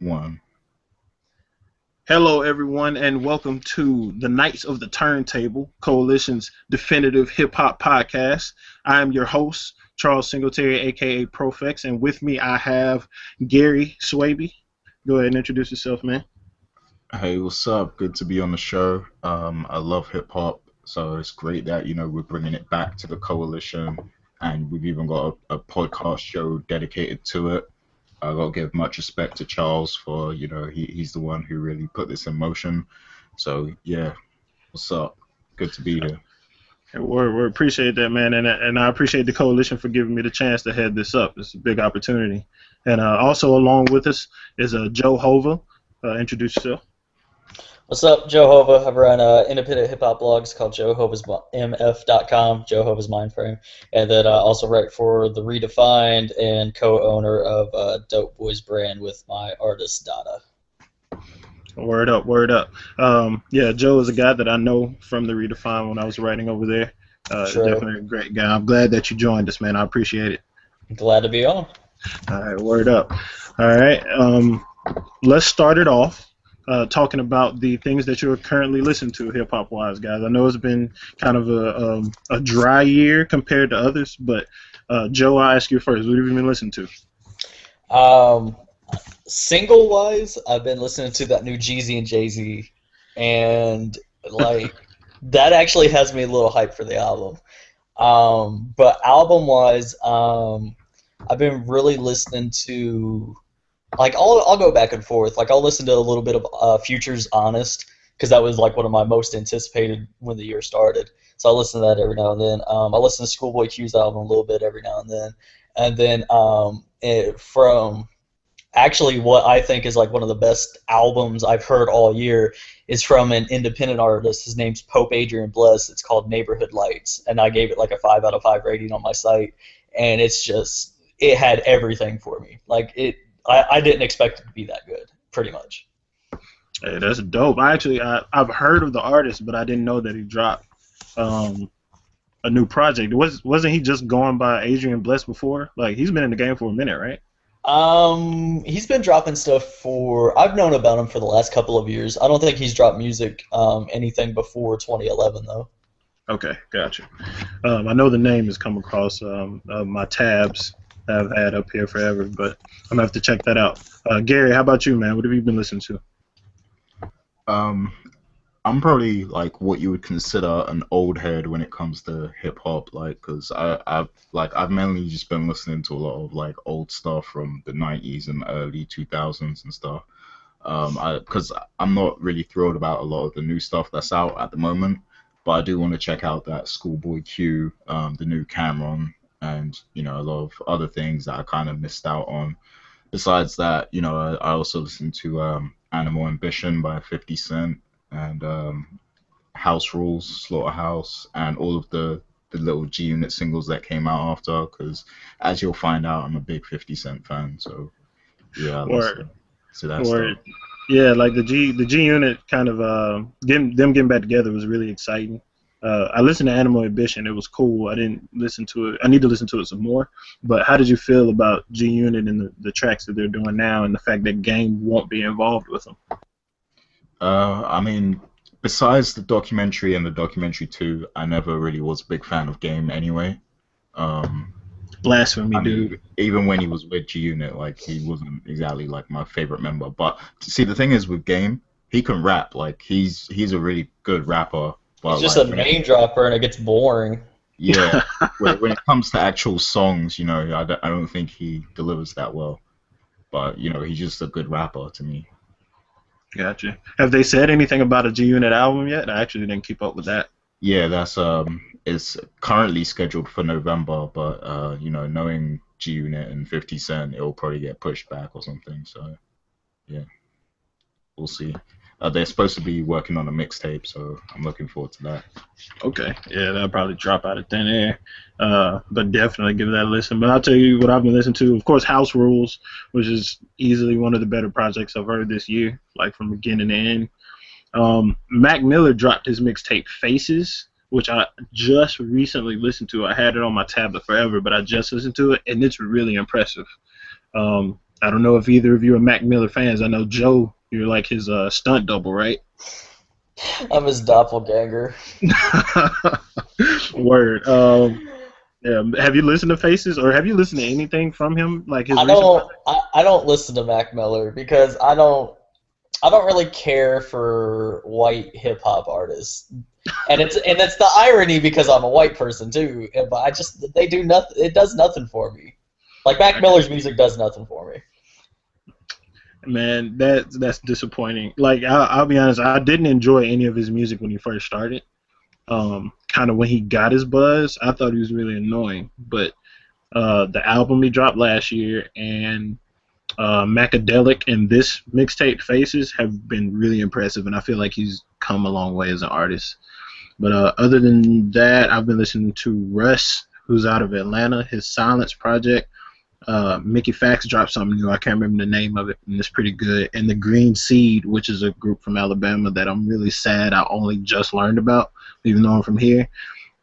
One. Hello, everyone, and welcome to the Knights of the Turntable, Coalition's definitive hip hop podcast. I am your host, Charles Singletary, aka Profex, and with me I have Gary Swaby. Go ahead and introduce yourself, man. Hey, what's up? Good to be on the show. I love hip hop, so it's great that we're bringing it back to the coalition, and we've even got a podcast show dedicated to it. I got to give much respect to Charles for he's the one who really put this in motion. So yeah, what's up? Good to be here. We appreciate that, man, and I appreciate the coalition for giving me the chance to head this up. It's a big opportunity. And also along with us is Joe Hova. Introduce yourself. What's up, Joe Hova? I run independent hip hop blogs called JoeHovasMF.com, Joe Hova's Mindframe, and then I also write for The Redefined and co-owner of Dope Boys brand with my artist Dada. Word up, word up. Yeah, Joe is a guy that I know from The Redefined when I was writing over there. Sure. Definitely a great guy. I'm glad that you joined us, man. I appreciate it. Glad to be on. All right, word up. All right, let's start it off. Talking about the things that you're currently listening to hip-hop wise, guys. I know it's been kind of a dry year compared to others, but Joe, I'll ask you first. What have you been listening to? Single wise, I've been listening to that new Jeezy and Jay-Z, and like that actually has me a little hyped for the album. But album wise, I've been really listening to. Like I'll go back and forth. Like I'll listen to a little bit of Future's Honest because that was like one of my most anticipated when the year started. So I listen to that every now and then. I listen to Schoolboy Q's album a little bit every now and then from actually what I think is like one of the best albums I've heard all year is from an independent artist. His name's Pope Adrian Bless. It's called Neighborhood Lights, and I gave it like a 5 out of 5 rating on my site. And it had everything for me. Like I didn't expect it to be that good, pretty much. Hey, that's dope. I've heard of the artist, but I didn't know that he dropped a new project. Wasn't he just going by Adrian Bless before? Like he's been in the game for a minute, right? He's been dropping stuff I've known about him for the last couple of years. I don't think he's dropped music anything before 2011 though. Okay, gotcha. I know the name has come across my tabs I've had up here forever, but I'm gonna have to check that out. Gary, how about you, man? What have you been listening to? I'm probably like what you would consider an old head when it comes to hip hop, like, cause I've mainly just been listening to a lot of like old stuff from the '90s and early 2000s and stuff. Cause I'm not really thrilled about a lot of the new stuff that's out at the moment, but I do want to check out that Schoolboy Q, the new Cameron, and a lot of other things that I kind of missed out on. Besides that, I also listened to Animal Ambition by 50 Cent and House Rules, Slaughterhouse, and all of the little G Unit singles that came out after. Because as you'll find out, I'm a big 50 Cent fan. So yeah, I listen to that stuff. Yeah, like the G Unit kind of getting back together was really exciting. I listened to Animal Ambition. It was cool. I didn't listen to it. I need to listen to it some more. But how did you feel about G Unit and the tracks that they're doing now, and the fact that Game won't be involved with them? I mean, besides the documentary and the documentary 2, I never really was a big fan of Game anyway. Blasphemy, dude. Even when he was with G Unit, like he wasn't exactly like my favorite member. But see, the thing is with Game, he can rap. Like he's a really good rapper. It's just a name dropper, and it gets boring. Yeah, when it comes to actual songs, I don't think he delivers that well. But he's just a good rapper to me. Gotcha. Have they said anything about a G Unit album yet? I actually didn't keep up with that. Yeah, that's it's currently scheduled for November, but knowing G Unit and 50 Cent, it'll probably get pushed back or something. So yeah, we'll see. They're supposed to be working on a mixtape, so I'm looking forward to that. Okay, yeah, that'll probably drop out of thin air, but definitely give that a listen. But I'll tell you what I've been listening to. Of course, House Rules, which is easily one of the better projects I've heard this year, like from beginning to end. Mac Miller dropped his mixtape Faces, which I just recently listened to. I had it on my tablet forever, but I just listened to it, and it's really impressive. I don't know if either of you are Mac Miller fans. I know Joe, you're like his stunt double, right? I'm his doppelganger. Word. Yeah. Have you listened to Faces, or have you listened to anything from him, like his I recent don't project? I don't listen to Mac Miller because I don't really care for white hip hop artists. And it's the irony because I'm a white person too. But I just they do nothing. It does nothing for me. Like Mac I got Miller's music does nothing for me. Man, that's disappointing. Like I'll be honest, I didn't enjoy any of his music when he first started. Kind of when he got his buzz, I thought he was really annoying. But the album he dropped last year and Macadelic and this mixtape Faces have been really impressive, and I feel like he's come a long way as an artist. But other than that, I've been listening to Russ, who's out of Atlanta, his Silence project. Mickey Fax dropped something new. I can't remember the name of it, and it's pretty good. And the Green Seed, which is a group from Alabama that I'm really sad I only just learned about, even though I'm from here.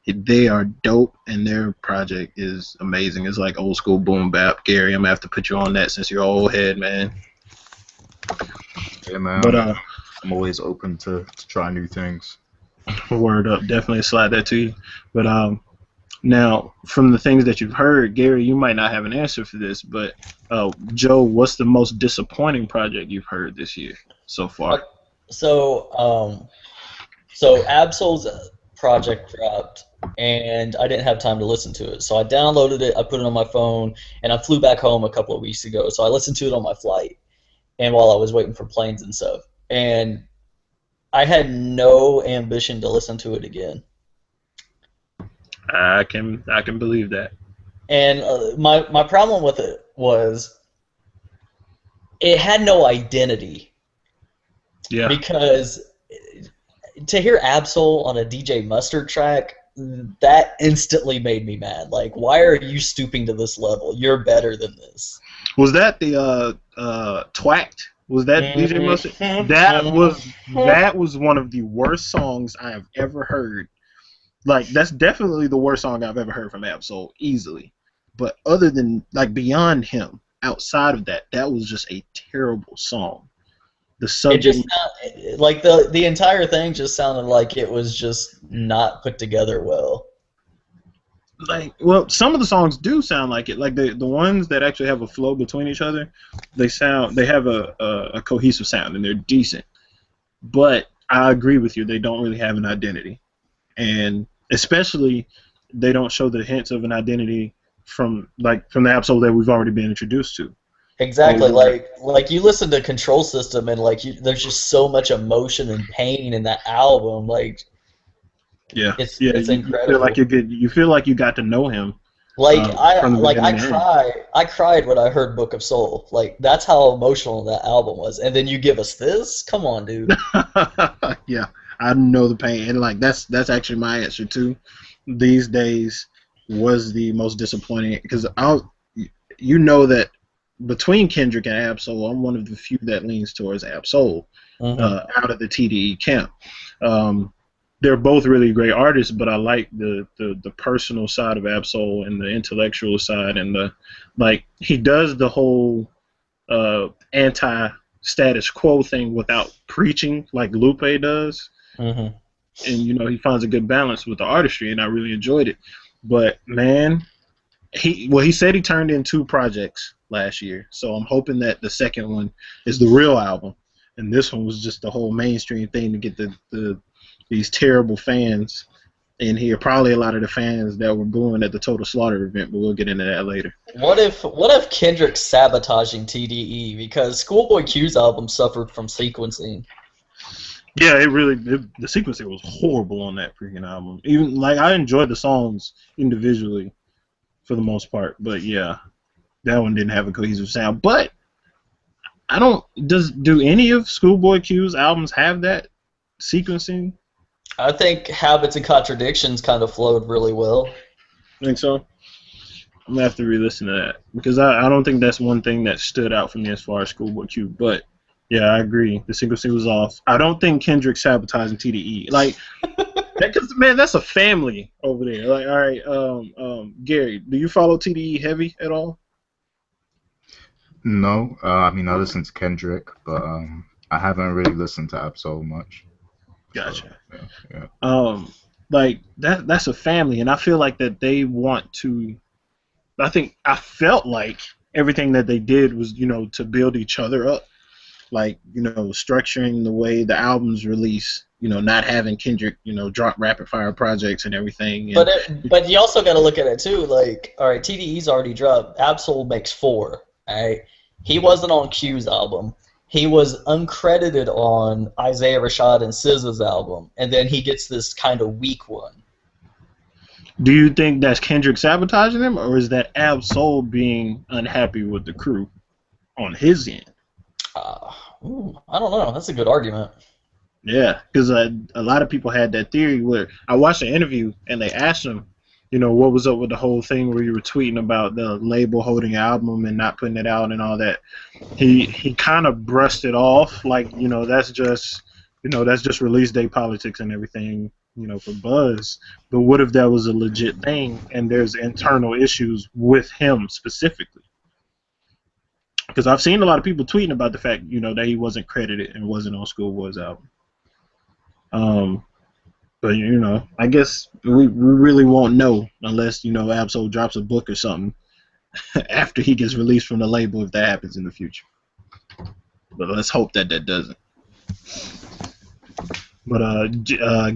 They are dope, and their project is amazing. It's like old school boom bap. Gary, I'm gonna have to put you on that since you're old head, man. Yeah, man. But I'm always open to try new things. word up, definitely slide that to you. But now from the things that you've heard, Gary, you might not have an answer for this, but Joe, what's the most disappointing project you've heard this year so Uh, far? So Absol's project dropped, and I didn't have time to listen to it. So I downloaded it, I put it on my phone, and I flew back home a couple of weeks ago. So I listened to it on my flight, and while I was waiting for planes and stuff, and I had no ambition to listen to it again. I can believe that. And my problem with it was it had no identity Yeah. because to hear Absol on a DJ Mustard track, that instantly made me mad. Like, why are you stooping to this level? You're better than this. Was that the Twacked? Was that DJ Mustard? That was one of the worst songs I have ever heard. Like that's definitely the worst song I've ever heard from Absol, easily. But other than like beyond him, outside of that, that was just a terrible song. The It subject, just like the entire thing just sounded like it was just not put together well. like, well, some of the songs do sound like it. Like the ones that actually have a flow between each other, they have a cohesive sound and they're decent. But I agree with you, they don't really have an identity, and especially they don't show the hints of an identity from the episode that we've already been introduced to. Exactly. Over, Like you listen to Control System and there's just so much emotion and pain in that album. Like yeah, it's yeah, it's you feel like incredible. you feel like you got to know him Like from the I beginning to end. cried when I heard Book of Soul. Like that's how emotional that album was. And then you give us this? Come on, dude. Yeah, I know the pain, and like that's actually my answer too. These days was the most disappointing because you know that between Kendrick and Absol, I'm one of the few that leans towards Absol Hmm. out of the TDE camp. Um, they're both really great artists, but I like the personal side of Absol and the intellectual side, and the like. He does the whole anti status quo thing without preaching like Lupe does, Hmm. and he finds a good balance with the artistry, and I really enjoyed it. But man, he said he turned in 2 projects last year, so I'm hoping that the second one is the real album, and this one was just the whole mainstream thing to get these terrible fans in here. Probably a lot of the fans that were booing at the Total Slaughter event, but we'll get into that later. What if Kendrick's sabotaging TDE because Schoolboy Q's album suffered from sequencing? Yeah, the sequencing was horrible on that freaking album. Even like I enjoyed the songs individually for the most part, but yeah, that one didn't have a cohesive sound. But I don't do any of Schoolboy Q's albums have that sequencing? I think Habits and Contradictions kind of flowed really well. I think so. I'm gonna have to re-listen to that because I don't think that's one thing that stood out for me as far as Schoolboy Q. But yeah, I agree. The sequencing was off. I don't think Kendrick sabotaging TDE. Like, because man, that's a family over there. Like, all right, Gary, do you follow TDE heavy at all? No, I mean I listen to Kendrick, but I haven't really listened to Absol much. So Gotcha. yeah, yeah. Um, like that's a family, and I feel like that they want to. I felt like everything that they did was, to build each other up. Like, structuring the way the albums release, not having Kendrick, drop rapid fire projects and everything. But And but you also got to look at it too. Like, all right, TDE's already dropped. Absol makes 4. All right, he wasn't on Q's album. He was uncredited on Isaiah Rashad and SZA's album, and then he gets this kind of weak one. do you think that's Kendrick sabotaging him, or is that Ab Soul being unhappy with the crew on his end? Uh, I don't know. That's a good argument. Yeah, because a lot of people had that theory where I watched an interview and they asked him, what was up with the whole thing where you were tweeting about the label holding an album and not putting it out and all that. He kind of brushed it off like, that's just release day politics and everything, for buzz. But what if that was a legit thing and there's internal issues with him specifically? Because I've seen a lot of people tweeting about the fact, that he wasn't credited and wasn't on Schoolboy's album. Um, but I guess we really won't know unless Absol drops a book or something after he gets released from the label if that happens in the future. But let's hope that doesn't. But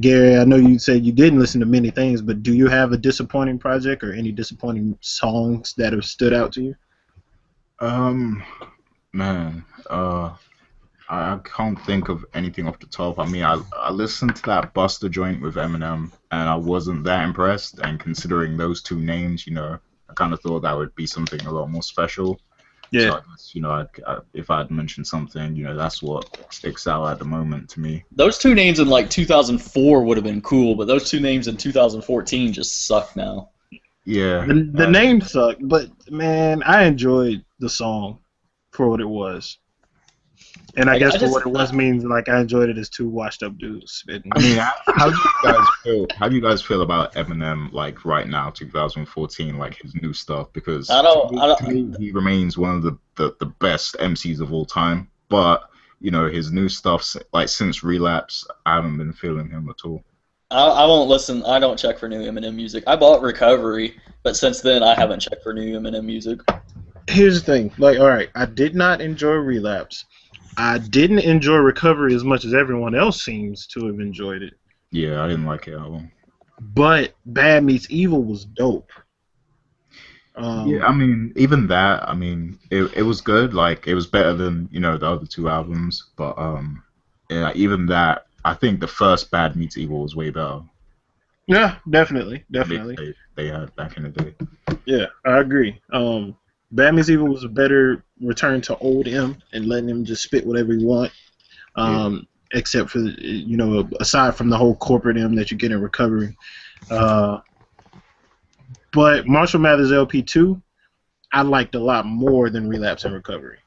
Gary, I know you said you didn't listen to many things, but do you have a disappointing project or any disappointing songs that have stood out to you? Um, man, I can't think of anything off the top. I mean, I listened to that Buster joint with Eminem, and I wasn't that impressed. And considering those two names, I kind of thought that would be something a lot more special. So Yeah. I guess, if I'd mentioned something, that's what sticks out at the moment to me. Those two names in like 2004 would have been cool, but those two names in 2014 just suck now. Yeah, The name sucked, but man, I enjoyed the song for what it was. And I Like, guess I for just, what it was means, like I enjoyed it as two washed up dudes spitting. I mean, how do you guys feel? How do you guys feel about Eminem, like right now, 2014, like his new stuff? Because I don't, I to me, don't, he remains one of the best MCs of all time. But his new stuff, like since Relapse, I haven't been feeling him at all. I won't listen. I don't check for new Eminem music. I bought Recovery, but since then I haven't checked for new Eminem music. Here's the thing, like, all right, I did not enjoy Relapse. I didn't enjoy Recovery as much as everyone else seems to have enjoyed it. Yeah, I didn't like it at all. But Bad Meets Evil was dope. Yeah, I mean, even that, I mean, it was good. Like, it was better than, the other two albums. But, yeah, even that, I think the first Bad Meets Evil was way better Yeah, definitely, than definitely. they had back in the day. Yeah, I agree. Bad Meets Evil was a better return to old M and letting him just spit whatever he want. Yeah. Except for aside from the whole corporate M that you get in Recovery. But Marshall Mathers LP2, I liked a lot more than Relapse and Recovery.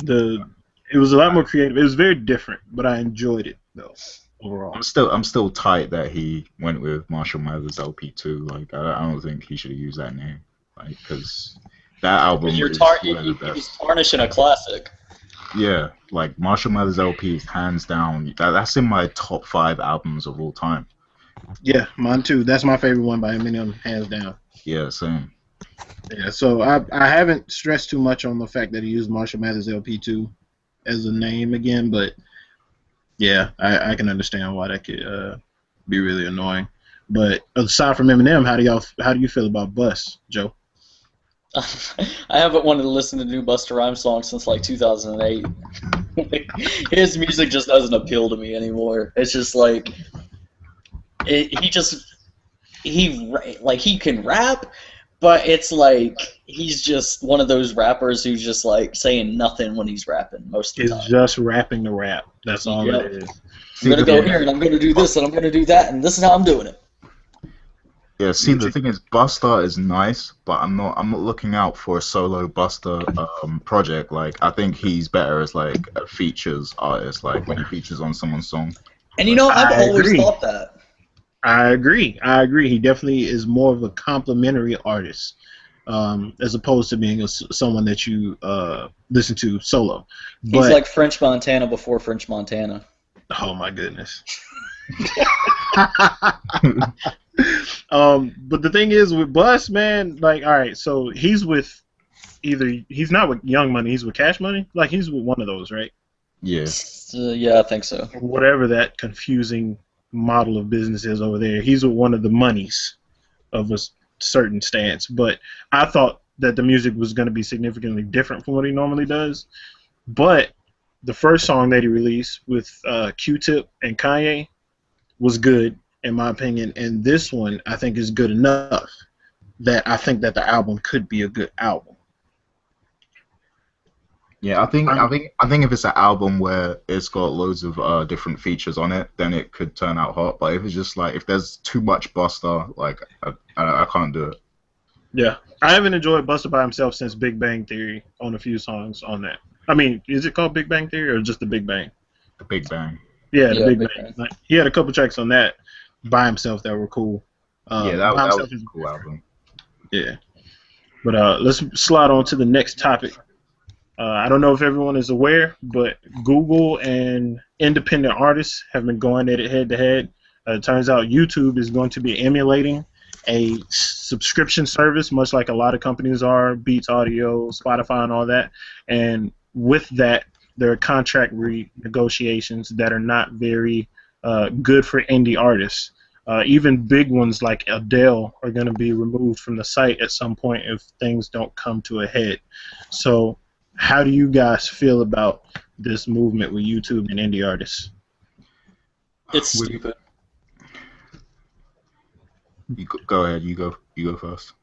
It was a lot more creative. It was very different, but I enjoyed it though overall. I'm still tight that he went with Marshall Mathers LP2. Like, I don't think he should have used that name. Like, because that album Because is one of the he's best. tarnishing a classic. Yeah, like Marshall Mathers LP is hands down. That's in my top 5 albums of all time. Yeah, mine too. That's my favorite one by Eminem, hands down. Yeah, same. Yeah, so I haven't stressed too much on the fact that he used Marshall Mathers LP2 as a name again, but yeah, I can understand why that could be really annoying. But aside from Eminem, how do you feel about Bus, Joe? I haven't wanted to listen to new Busta Rhymes songs since like 2008. His music just doesn't appeal to me anymore. It's just like he can rap, but it's like he's just one of those rappers who's just like saying nothing when he's rapping most of the It's time. just rapping the rap. That's all Yep. it is. I'm gonna go here and I'm gonna do this and I'm gonna do that and this is how I'm doing it. Yeah, see, the thing is, Busta is nice, but I'm not looking out for a solo Busta project. Like, I think he's better as like a features artist, like when he features on someone's song. And I've I always agree. thought that. I agree. He definitely is more of a complimentary artist. as opposed to being someone that you listen to solo. He's But like French Montana before French Montana. oh my goodness. But the thing is with Bus, man, like, all right, so he's not with Young Money, he's with Cash Money. Like, he's with one of those, right? Yeah. Yeah, I think so. Whatever that confusing model of business is over there, he's with one of the monies of a certain stance. But I thought that the music was going to be significantly different from what he normally does. But the first song that he released with Q-Tip and Kanye was good, in my opinion, and this one I think is good enough that I think that the album could be a good album. Yeah, I think if it's an album where it's got loads of different features on it, then it could turn out hot. But if it's just like if there's too much Busta, like I can't do it. Yeah, I haven't enjoyed Busta by himself since Big Bang Theory on a few songs on that. I mean, is it called Big Bang Theory or just the Big Bang? The Big Bang. Yeah, the Yeah, Big Big Bang. Bang. Like, he had a couple tracks on that by himself that were cool. Yeah, By that himself was is a cool album. yeah. But let's slide on to the next topic. I don't know if everyone is aware, but Google and independent artists have been going at it head to head. It turns out YouTube is going to be emulating a subscription service, much like a lot of companies are, Beats Audio, Spotify, and all that. And with that, there are contract renegotiations that are not very good for indie artists. Even big ones like Adele are going to be removed from the site at some point if things don't come to a head. So, how do you guys feel about this movement with YouTube and indie artists? It's stupid. Go ahead. You go first.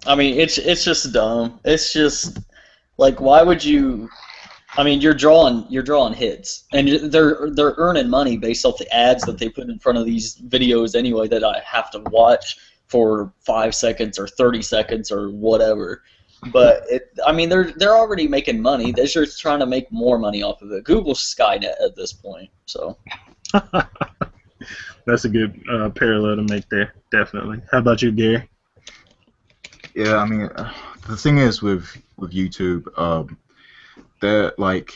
I mean, it's just dumb. It's just like, why would you? I mean, you're drawing hits, and they're earning money based off the ads that they put in front of these videos anyway that I have to watch for 5 seconds or 30 seconds or whatever. But I mean, they're already making money. They're just trying to make more money off of it. Google's Skynet at this point. So That's a good parallel to make there, definitely. How about you, Gary? Yeah, I mean, the thing is with YouTube, they're like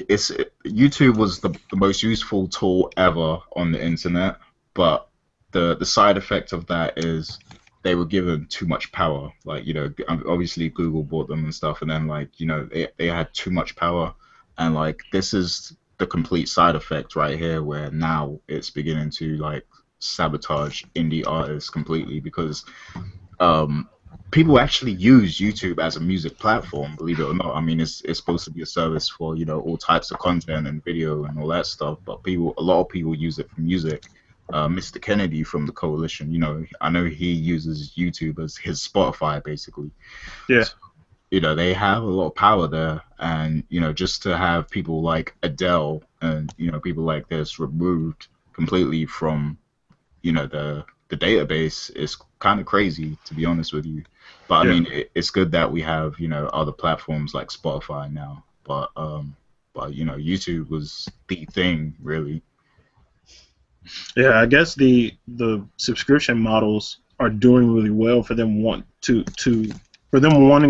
YouTube was the most useful tool ever on the internet, but the side effect of that is they were given too much power. Like, obviously Google bought them and stuff, and then like, they had too much power, and like this is the complete side effect right here, where now it's beginning to like sabotage indie artists completely because people actually use YouTube as a music platform, believe it or not. I mean, it's supposed to be a service for all types of content and video and all that stuff, but a lot of people use it for music. Mr. Kennedy from the Coalition, I know he uses YouTube as his Spotify basically. Yeah. So, they have a lot of power there, and just to have people like Adele and people like this removed completely from the database is kind of crazy, to be honest with you. But I mean, it's good that we have other platforms like Spotify now. But YouTube was the thing, really. Yeah, I guess the subscription models are doing really well for them wanting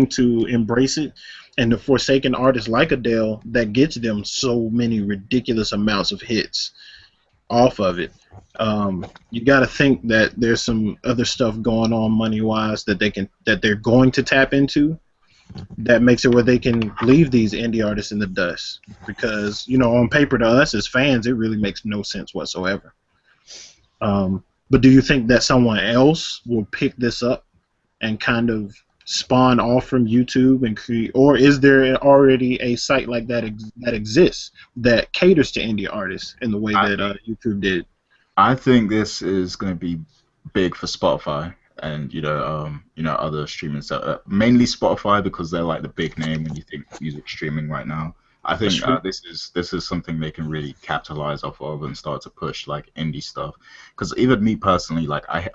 to embrace it, and the forsaken artists like Adele that gets them so many ridiculous amounts of hits off of it. You got to think that there's some other stuff going on money wise that they're going to tap into that makes it where they can leave these indie artists in the dust, because on paper to us as fans it really makes no sense whatsoever. But do you think that someone else will pick this up and kind of spawn off from YouTube and create, or is there already a site like that that exists that caters to indie artists in the way that YouTube did? I think this is going to be big for Spotify and other streaming stuff. Mainly Spotify because they're like the big name when you think music streaming right now. I think this is something they can really capitalize off of and start to push like indie stuff. Because even me personally, like I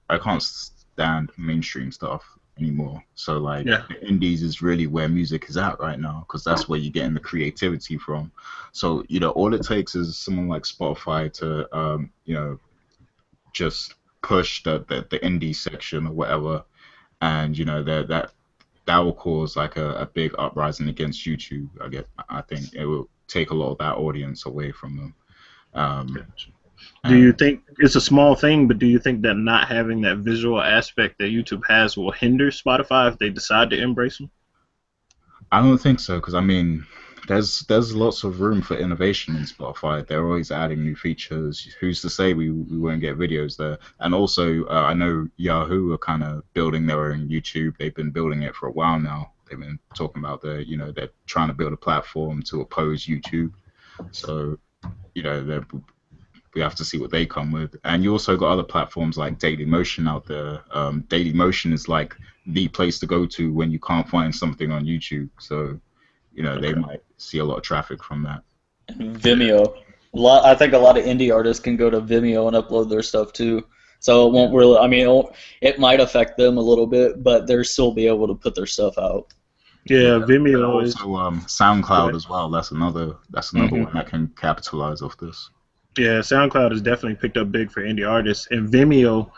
can't stand mainstream stuff anymore. So like the indies is really where music is at right now, because that's where you're getting the creativity from. So all it takes is someone like Spotify to just push the indie section or whatever, and that will cause like a big uprising against YouTube. I think it will take a lot of that audience away from them. Um, Do you and think it's a small thing, but do you think that not having that visual aspect that YouTube has will hinder Spotify if they decide to embrace them? I don't think so because I mean, there's lots of room for innovation in Spotify. They're always adding new features. Who's to say we won't get videos there? And also, I know Yahoo are kind of building their own YouTube. They've been building it for a while now. They've been talking about they're trying to build a platform to oppose YouTube. So they're we have to see what they come with. And you also got other platforms like Dailymotion out there. Dailymotion is like the place to go to when you can't find something on YouTube. So, they Okay. might see a lot of traffic from that. Yeah. Vimeo. I think a lot of indie artists can go to Vimeo and upload their stuff too. So it Yeah. won't really. I mean, it might affect them a little bit, but they'll still be able to put their stuff out. Yeah, Yeah. And Vimeo is. also Go SoundCloud ahead. as well. That's another Hmm. one that can capitalize off this. Yeah, SoundCloud has definitely picked up big for indie artists. And Vimeo,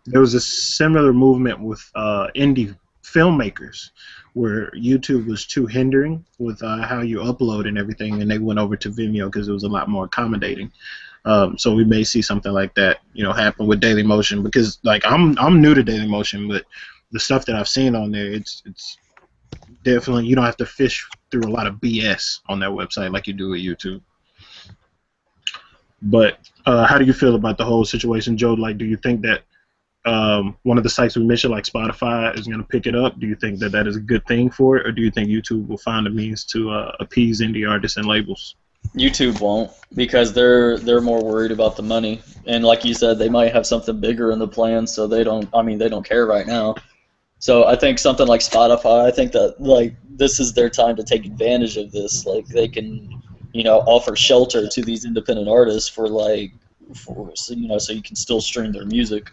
there was a similar movement with indie filmmakers where YouTube was too hindering with how you upload and everything, and they went over to Vimeo because it was a lot more accommodating. So we may see something like that, happen with Dailymotion because like I'm new to Dailymotion, but the stuff that I've seen on there, it's definitely you don't have to fish through a lot of BS on that website like you do with YouTube. But how do you feel about the whole situation, Joe? Like, do you think that one of the sites we mentioned, like Spotify, is going to pick it up? Do you think that that is a good thing for it, or do you think YouTube will find a means to appease indie artists and labels? YouTube won't because they're more worried about the money. And like you said, they might have something bigger in the plan, so they don't. I mean, they don't care right now. So I think something like Spotify, I think that like this is their time to take advantage of this. Like they can, offer shelter to these independent artists for so you can still stream their music.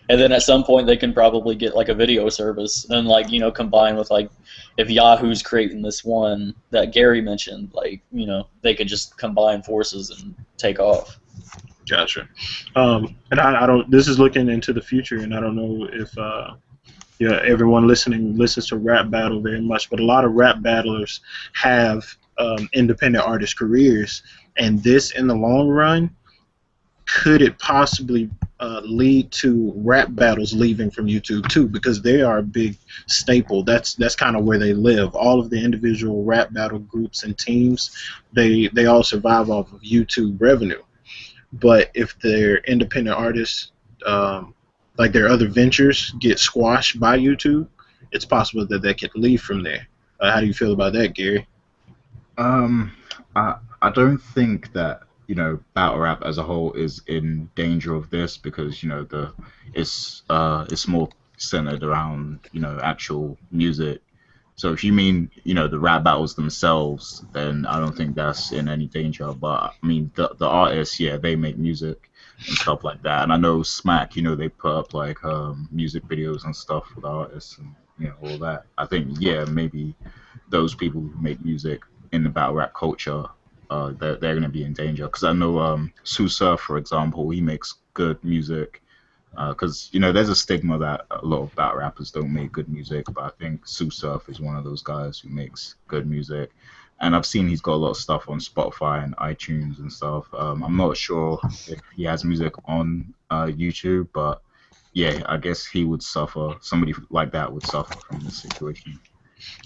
And then at some point they can probably get like a video service and like, combine with like if Yahoo's creating this one that Gary mentioned, like, they could just combine forces and take off. Gotcha. And I don't. This is looking into the future, and I don't know if everyone listening listens to rap battle very much, but a lot of rap battlers have independent artist careers, and this in the long run could it possibly lead to rap battles leaving from YouTube too? Because they are a big staple. That's kind of where they live. All of the individual rap battle groups and teams, they all survive off of YouTube revenue. But if their independent artists, like their other ventures, get squashed by YouTube, it's possible that they could leave from there. How do you feel about that, Gary? Um, I don't think that battle rap as a whole is in danger of this because it's more centered around actual music. So if you mean the rap battles themselves, then I don't think that's in any danger. But I mean the artists, yeah, they make music and stuff like that. And I know Smack, they put up like music videos and stuff for the artists and all that. I think yeah, maybe those people who make music in the battle rap culture, they're going to be in danger. Because I know Sue Surf, for example, he makes good music. Because there's a stigma that a lot of battle rappers don't make good music, but I think Sue Surf is one of those guys who makes good music. And I've seen he's got a lot of stuff on Spotify and iTunes and stuff. I'm not sure if he has music on YouTube, but yeah, I guess he would suffer. Somebody like that would suffer from this situation.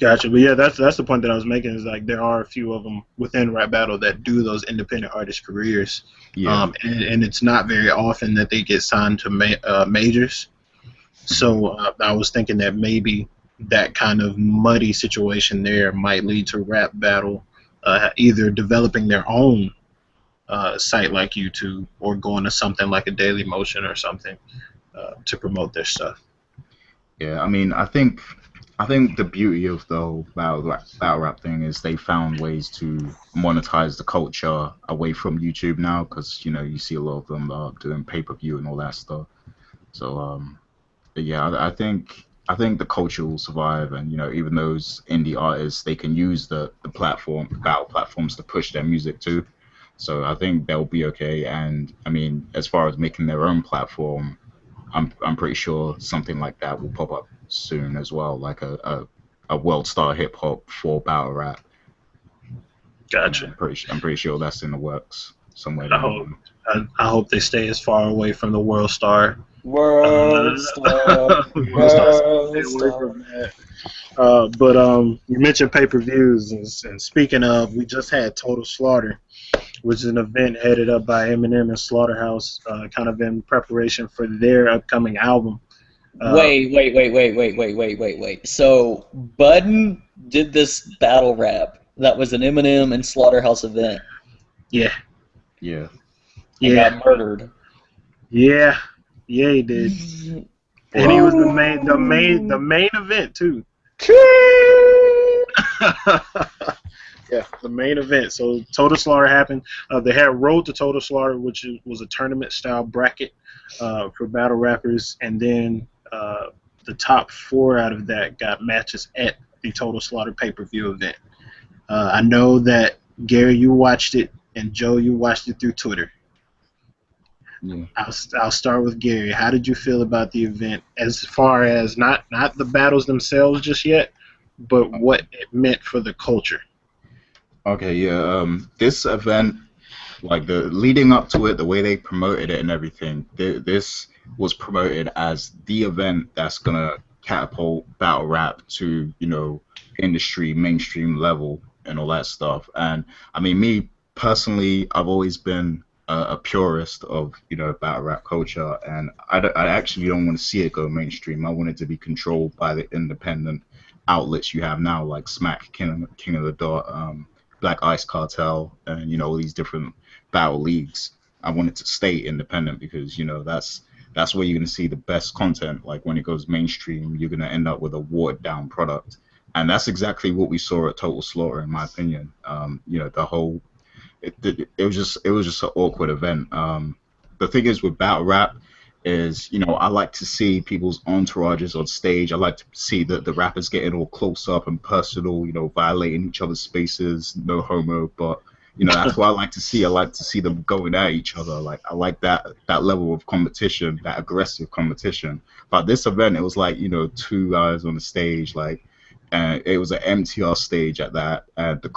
Gotcha. But yeah, that's the point that I was making is like there are a few of them within rap battle that do those independent artist careers, Yeah. and it's not very often that they get signed to majors. Mhm. So I was thinking that maybe that kind of muddy situation there might lead to rap battle either developing their own site like YouTube or going to something like a Daily Motion or something to promote their stuff. Yeah, I mean, I think the beauty of the whole battle rap thing is they found ways to monetize the culture away from YouTube now, because you see a lot of them doing pay-per-view and all that stuff. So but yeah, I think the culture will survive, and even those indie artists, they can use the battle platforms to push their music too. So I think they'll be okay. And I mean, as far as making their own platform, I'm pretty sure something like that will pop up soon as well, like a World Star Hip Hop for battle rap. Gotcha. I'm pretty sure that's in the works somewhere I down the hope line. I hope they stay as far away from the World Star. World Star, World Star, stay World away Star. from that. But you mentioned pay-per-views, and speaking of, we just had Total Slaughter, which is an event headed up by Eminem and Slaughterhouse, kind of in preparation for their upcoming album. Uh, Wait. So Budden did this battle rap that was an Eminem and Slaughterhouse event yeah, Yeah. and yeah, got murdered. yeah, yeah, he did, and he Well, was the main event too. Yeah, the main event. So Total Slaughter happened. They had Road to Total Slaughter, which was a tournament style bracket for battle rappers, and then the top four out of that got matches at the Total Slaughter pay-per-view event. I know that Gary, you watched it, and Joe, you watched it through Twitter. yeah. I'll start with Gary. How did you feel about the event, as far as not the battles themselves just yet, but what it meant for the culture? Okay, yeah. This event, like the leading up to it, the way they promoted it and everything, this was promoted as the event that's gonna catapult battle rap to, industry mainstream level and all that stuff. And I mean, me personally, I've always been a purist of, battle rap culture, and I actually don't want to see it go mainstream. I want it to be controlled by the independent outlets you have now, like Smack, King of the Dot, Black Ice Cartel, and all these different battle leagues. I want it to stay independent because that's where you're gonna see the best content. Like when it goes mainstream, you're gonna end up with a watered down product, and that's exactly what we saw at Total Slaughter, in my opinion. The whole it was just an awkward event. The thing is with battle rap is I like to see people's entourages on stage. I like to see the rappers getting all close up and personal, violating each other's spaces, no homo, but that's what I like to see. I like to see them going at each other. Like I like that level of competition, that aggressive competition. But this event, it was like two guys on the stage, like, and it was an MTR stage at that. And that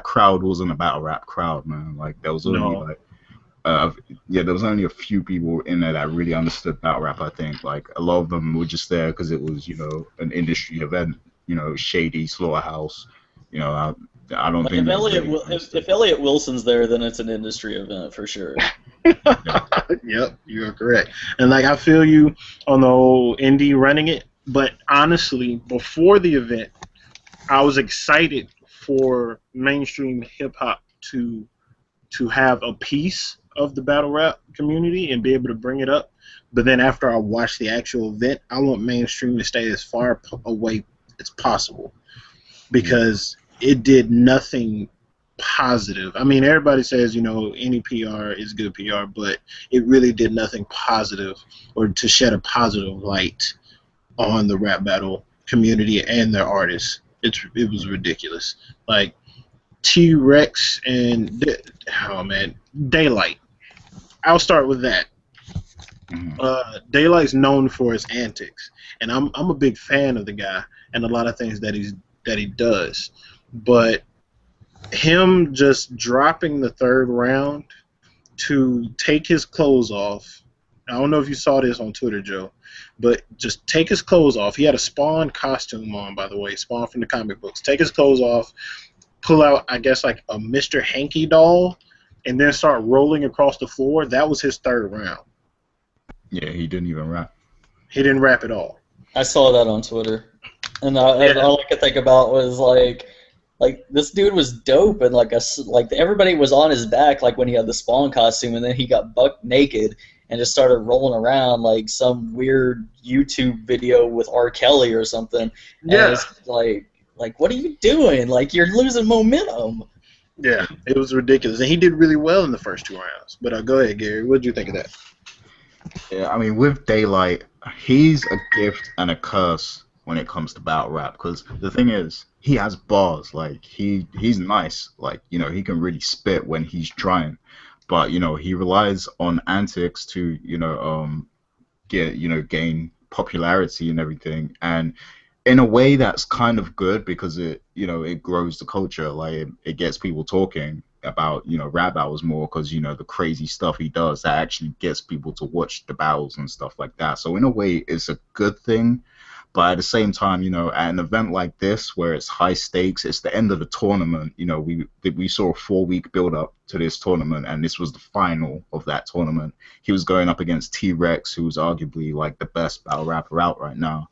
crowd wasn't a battle rap crowd, man. Like there was only No. like there was only a few people in there that really understood battle rap. I think like a lot of them were just there because it was an industry event. Shady Slaughterhouse. I don't Like think if they Elliot really Wil- if understood. Elliot Wilson's there, then it's an industry event for sure. Yeah. Yep, you're correct. And like I feel you on the whole indie running it, but honestly, before the event, I was excited for mainstream hip hop to have a piece of the battle rap community and be able to bring it up. But then after I watched the actual event, I want mainstream to stay as far away as possible Yeah. because it did nothing positive. I mean, everybody says, any PR is good PR, but it really did nothing positive or to shed a positive light on the rap battle community and their artists. It was ridiculous. Like T Rex and oh man, Daylight. I'll start with that. Mhm. Daylight's known for his antics, and I'm a big fan of the guy and a lot of things that he does. But him just dropping the third round to take his clothes off. I don't know if you saw this on Twitter, Joe, but just take his clothes off. He had a Spawn costume on, by the way, Spawn from the comic books. Take his clothes off, pull out, I guess, like a Mr. Hanky doll, and then start rolling across the floor. That was his third round. Yeah, he didn't even rap. He didn't rap at all. I saw that on Twitter, and Yeah, all I could think about was like this dude was dope, and like everybody was on his back, like when he had the Spawn costume, and then he got buck naked and just started rolling around like some weird YouTube video with R. Kelly or something, and yeah, it's like what are you doing? Like you're losing momentum. yeah. It was ridiculous, and he did really well in the first two rounds. But go ahead, Gary. What did you think of that? Yeah, I mean, with Daylight, he's a gift and a curse when it comes to battle rap. Because the thing is, he has bars. Like he's nice. Like he can really spit when he's trying. But he relies on antics to gain popularity and everything. And in a way that's kind of good because it grows the culture, like it gets people talking about rap battles more because the crazy stuff he does that actually gets people to watch the battles and stuff like that. So in a way it's a good thing, but at the same time, at an event like this where it's high stakes, it's the end of the tournament. We saw a 4 week build up to this tournament, and this was the final of that tournament. He was going up against T-Rex, who's arguably like the best battle rapper out right now.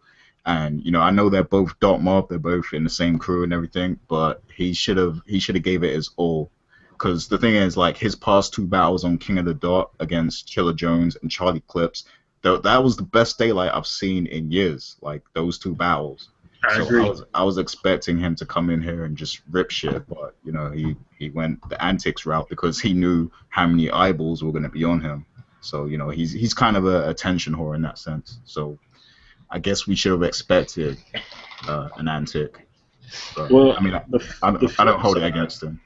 And I know they're both dot mob, they're both in the same crew and everything, but he should have gave it his all. Because the thing is, like his past two battles on King of the Dot against Killer Jones and Charlie Clips, that was the best daylight I've seen in years. Like those two battles. I So I agree. was I was expecting him to come in here and just rip shit, but he went the antics route because he knew how many eyeballs were going to be on him. So he's kind of a attention whore in that sense. So I guess we should have expected an antic. But Well, I mean, the the I don't flip hold it side. against him.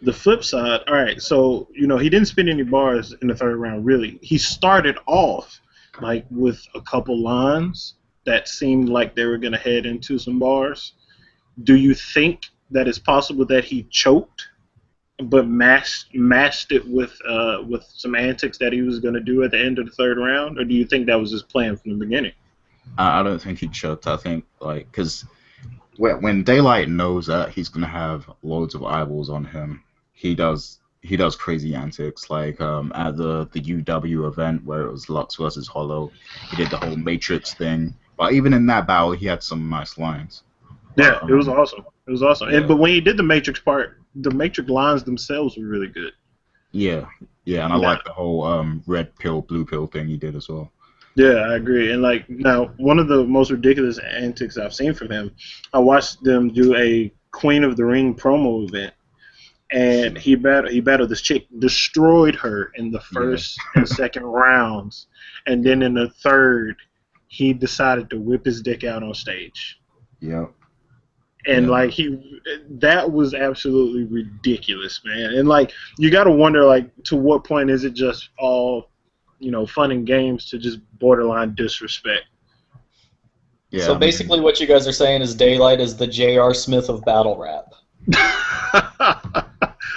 The flip side. All right, so he didn't spit any bars in the third round. Really, he started off like with a couple lines that seemed like they were gonna head into some bars. Do you think that it's possible that he choked, but masked it with some antics that he was gonna do at the end of the third round, or do you think that was his plan from the beginning? I don't think he choked. I think like because when Daylight knows that he's gonna have loads of eyeballs on him, he does crazy antics. Like at the UW event where it was Lux versus Hollow, he did the whole Matrix thing. But even in that battle, he had some nice lines. Yeah, But it was awesome. It was awesome. yeah, But when he did the Matrix part, the Matrix lines themselves were really good. yeah, yeah, and I Now, like the whole red pill, blue pill thing he did as well. yeah, I agree. And like now, one of the most ridiculous antics I've seen from him, I watched them do a Queen of the Ring promo event, and he battled this chick, destroyed her in the Yeah, first and second rounds, and then in the third, he decided to whip his dick out on stage. yeah, And yeah. like that was absolutely ridiculous, man. And like you got to wonder, like, to what point is it just all fun and games to just borderline disrespect? Yeah, So I mean, basically, what you guys are saying is Daylight is the J.R. Smith of battle rap.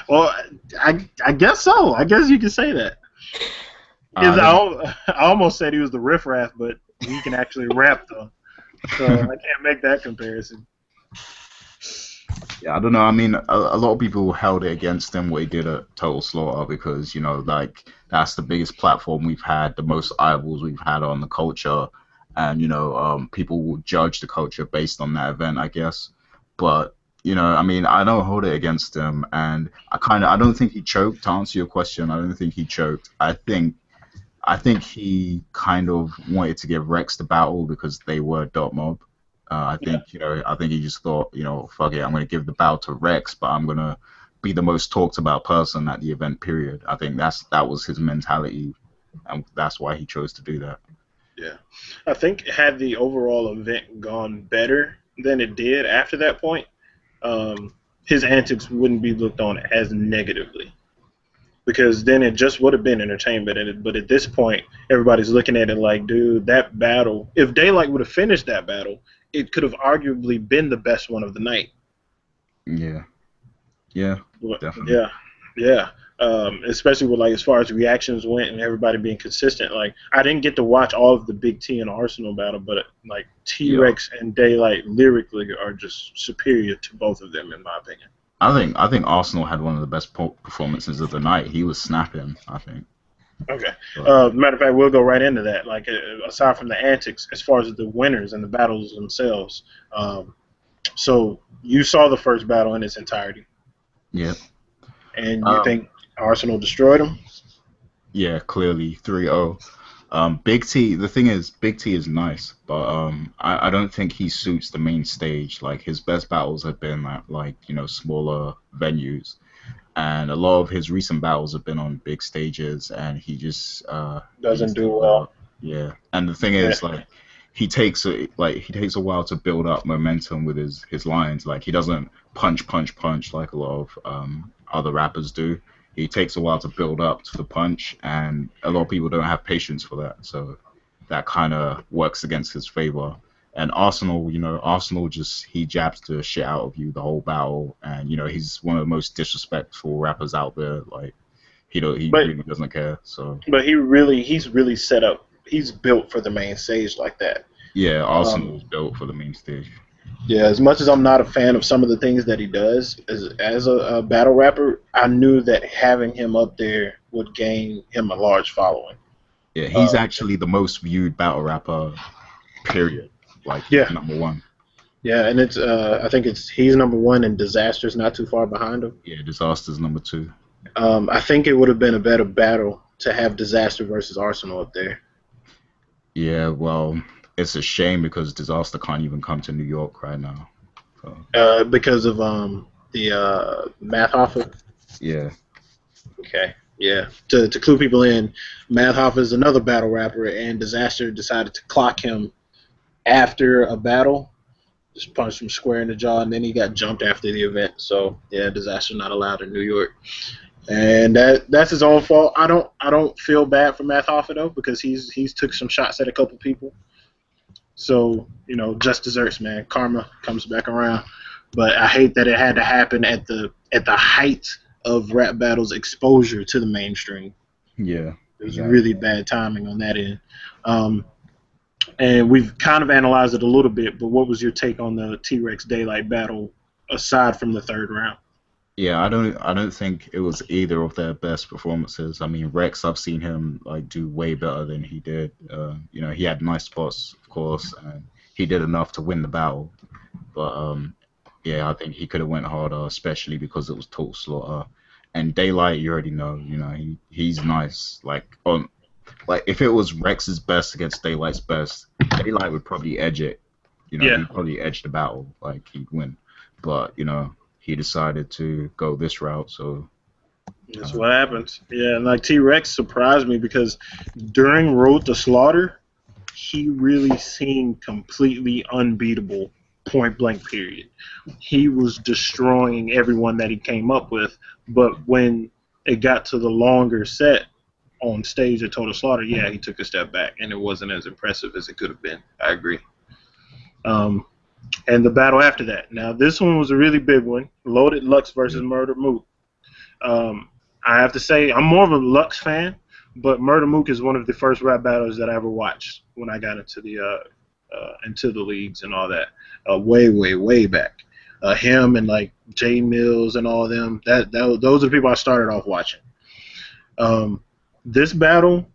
Well, I guess so. I guess you can say that. I Is don't. I almost said he was the riffraff, but he can actually rap though, so I can't make that comparison. Yeah, I don't know. I mean, a lot of people held it against him what he did at Total Slaughter because like that's the biggest platform we've had, the most eyeballs we've had on the culture, and people will judge the culture based on that event, I guess. But I mean, I don't hold it against him, and I don't think he choked. To answer your question, I don't think he choked. I think he kind of wanted to give Rex the battle because they were dot mob. Yeah, I think he just thought, fuck it, I'm going to give the battle to Rex, but I'm going to be the most talked about person at the event. Period. I think that was his mentality, and that's why he chose to do that. yeah. I think had the overall event gone better than it did after that point, his antics wouldn't be looked on as negatively, because then it just would have been entertainment. But at this point, everybody's looking at it like, dude, that battle, if Daylight would have finished that battle, it could have arguably been the best one of the night. Yeah, yeah, But, definitely. yeah, yeah. Especially with like as far as reactions went and everybody being consistent. Like I didn't get to watch all of the Big T and Arsenal battle, but like T Yeah, Rex and Daylight lyrically are just superior to both of them in my opinion. I think Arsenal had one of the best performances of the night. He was snapping, I think. Okay. But Matter of fact, we'll go right into that. Like, aside from the antics, as far as the winners and the battles themselves. So you saw the first battle in its entirety, yeah, and you um, think Arsenal destroyed them? yeah, clearly 3-0. Big T. The thing is, Big T is nice, but I don't think he suits the main stage. Like his best battles have been at like smaller venues, and a lot of his recent battles have been on big stages, and he Doesn't just do doesn't live well. up. Yeah, and the thing Yeah. is, like he takes a while to build up momentum with his lines. Like he doesn't punch punch punch like a lot of other rappers do. He takes a while to build up to the punch, and a lot of people don't have patience for that. So that kind of works against his favor. And Arsenal, Arsenal just he jabs the shit out of you the whole battle, and he's one of the most disrespectful rappers out there. Like he But really doesn't care. So he's really set up. He's built for the main stage like that. yeah, Arsenal Um, was built for the main stage. yeah, as much as I'm not a fan of some of the things that he does as a battle rapper, I knew that having him up there would gain him a large following. Yeah, he's Uh, actually the most viewed battle rapper. Period. Like he's yeah, number one. yeah, and it's I think he's number one, and Disaster's not too far behind him. Yeah, Disaster's number two. I think it would have been a better battle to have Disaster versus Arsenal up there. Yeah, well, it's a shame because Disaster can't even come to New York right now. So, Because of the Math Hoffa. yeah. Okay. Yeah. To clue people in, Math Hoffa is another battle rapper, and Disaster decided to clock him after a battle. Just punched him square in the jaw, and then he got jumped after the event. So yeah, Disaster not allowed in New York, and that's his own fault. I don't feel bad for Math Hoffa though, because he's took some shots at a couple people. So just desserts, man. Karma comes back around. But I hate that it had to happen at the height of rap battles exposure to the mainstream. Yeah. It was Exactly. really bad timing on that end. And we've kind of analyzed it a little bit, but what was your take on the T-Rex Daylight battle aside from the third round? Yeah, I don't think it was either of their best performances. I mean, Rex, I've seen him like do way better than he did. He had nice spots, of course, and he did enough to win the battle. But yeah, I think he could have went harder, especially because it was Total Slaughter. And Daylight, you already know, he's nice. Like if it was Rex's best against Daylight's best, Daylight would probably edge it. Yeah, He'd probably edge the battle, like he'd win. But he decided to go this route, so that's uh, what happens. Yeah, and like T-Rex surprised me because during Road to Slaughter, he really seemed completely unbeatable, point blank period. He was destroying everyone that he came up with, but when it got to the longer set on stage at Total Slaughter, yeah, he took a step back, and it wasn't as impressive as it could have been. I agree. Um, and the battle after that. Now, this one was a really big one. Loaded Lux versus yeah, Murder Mook. I have to say, I'm more of a Lux fan, but Murder Mook is one of the first rap battles that I ever watched when I got into the leagues and all that, way, way, way back. Him and like Jay Mills and all of them. Those are the people I started off watching. This battle,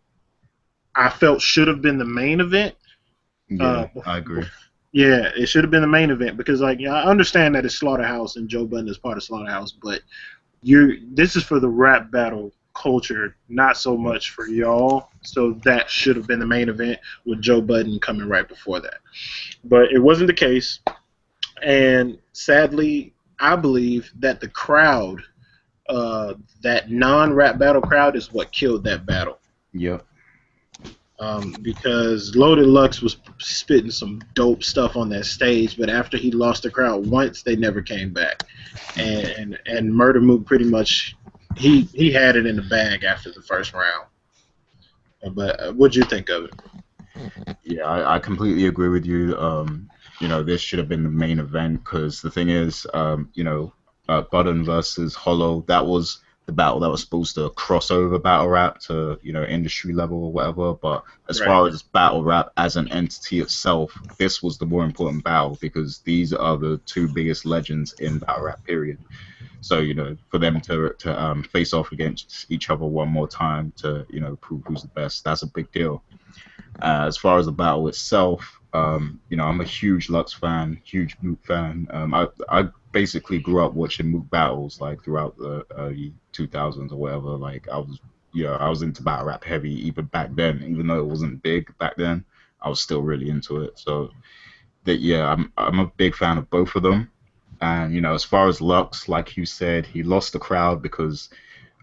I felt should have been the main event. yeah, Uh, I agree. yeah, it should have been the main event because, like, I understand that it's Slaughterhouse and Joe Budden is part of Slaughterhouse, but this is for the rap battle culture, not so much for y'all. So that should have been the main event with Joe Budden coming right before that. But it wasn't the case, and sadly, I believe that the crowd, that non-rap battle crowd, is what killed that battle. Yep. Because Loaded Lux was spitting some dope stuff on that stage, but after he lost the crowd once, they never came back. And Murder Mook pretty much he had it in the bag after the first round. But what'd you think of it? Yeah, I completely agree with you. This should have been the main event because the thing is, Budden versus Hollow, that was the battle that was supposed to cross over battle rap to, industry level or whatever. But as Right. far as battle rap as an entity itself, this was the more important battle because these are the two biggest legends in battle rap, period. So, for them to face off against each other one more time to, prove who's the best, that's a big deal. As far as the battle itself, I'm a huge Lux fan, huge Mook fan. I basically grew up watching Mook battles like throughout the early 2000s or whatever. Like I was into battle rap heavy even back then, even though it wasn't big back then. I was still really into it. So that yeah, I'm a big fan of both of them. And as far as Lux, like you said, he lost the crowd because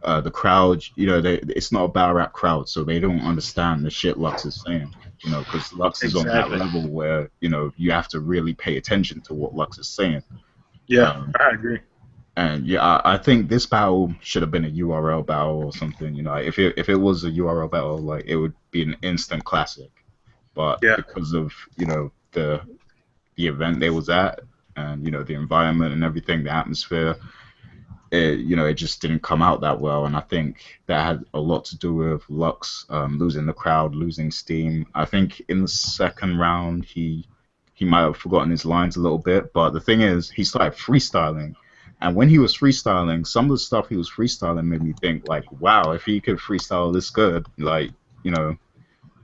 the crowd, it's not a battle rap crowd, so they don't understand the shit Lux is saying. Because Lux is on that Exactly. level where you have to really pay attention to what Lux is saying. Yeah, Um, I agree. and yeah, I think this battle should have been a URL battle or something. If it was a URL battle, like it would be an instant classic. but Yeah. because of the event they was at, and the environment and everything, the atmosphere, it just didn't come out that well. And I think that had a lot to do with Lux losing the crowd, losing steam. I think in the second round he might have forgotten his lines a little bit, but the thing is, he started freestyling. And when he was freestyling, some of the stuff he was freestyling made me think, like, wow, if he could freestyle this good, like,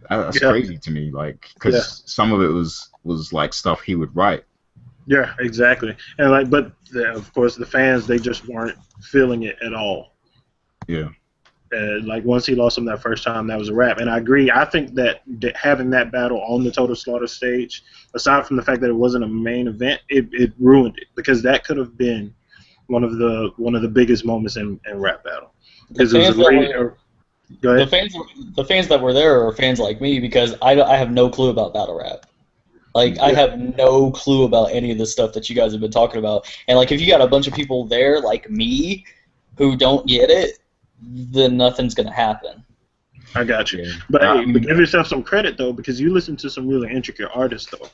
that's Yeah. crazy to me. Like, Yeah. because some of it was like stuff he would write. Yeah, exactly. And but of course the fans, they just weren't feeling it at all. Yeah. Like once he lost him that first time, that was a wrap. And I agree. I think that having that battle on the Total Slaughter stage, aside from the fact that it wasn't a main event, it ruined it, because that could have been one of the biggest moments in rap battle. The Because it was a fans that great. were Go the ahead. fans the fans that were there are fans like me because I have no clue about battle rap. Like I Yeah. have no clue about any of the stuff that you guys have been talking about. And like if you got a bunch of people there like me who don't get it, then nothing's gonna happen. I got you. Yeah. But I hey, but mean, give yourself some credit though, because you listen to some really intricate artists though.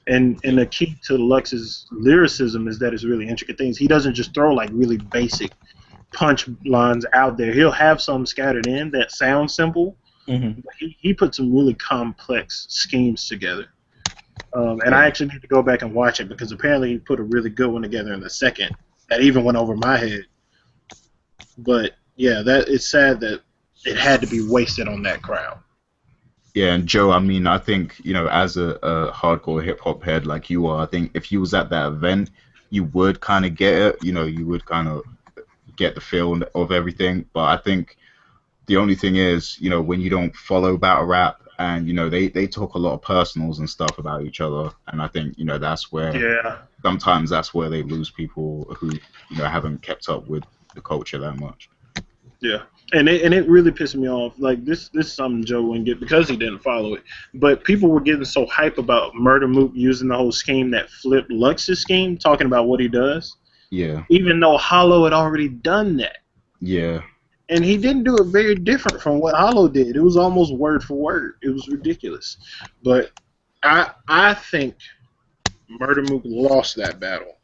And the key to Lux's lyricism is that it's really intricate things. He doesn't just throw like really basic punch lines out there. He'll have some scattered in that sound simple, Mm-hmm. but he put some really complex schemes together. And I yeah. actually need to go back and watch it, because apparently he put a really good one together in the second that even went over my head. But yeah, that it's sad that it had to be wasted on that crowd. Yeah, and Joe, I mean, I think, as a hardcore hip hop head like you are, I think if you was at that event, you would kind of get it, you would kind of get the feel of everything. But I think the only thing is, when you don't follow battle rap and, they talk a lot of personals and stuff about each other. And I think, Yeah. sometimes that's where they lose people who, haven't kept up with the culture that much. Yeah, and it really pissed me off. Like this is something Joe wouldn't get because he didn't follow it. But people were getting so hype about Murder Mook using the whole scheme that flipped Lux's scheme, talking about what he does, Yeah, even though Hollow had already done that, yeah. and he didn't do it very different from what Hollow did. It was almost word for word. It was ridiculous. But I think Murder Mook lost that battle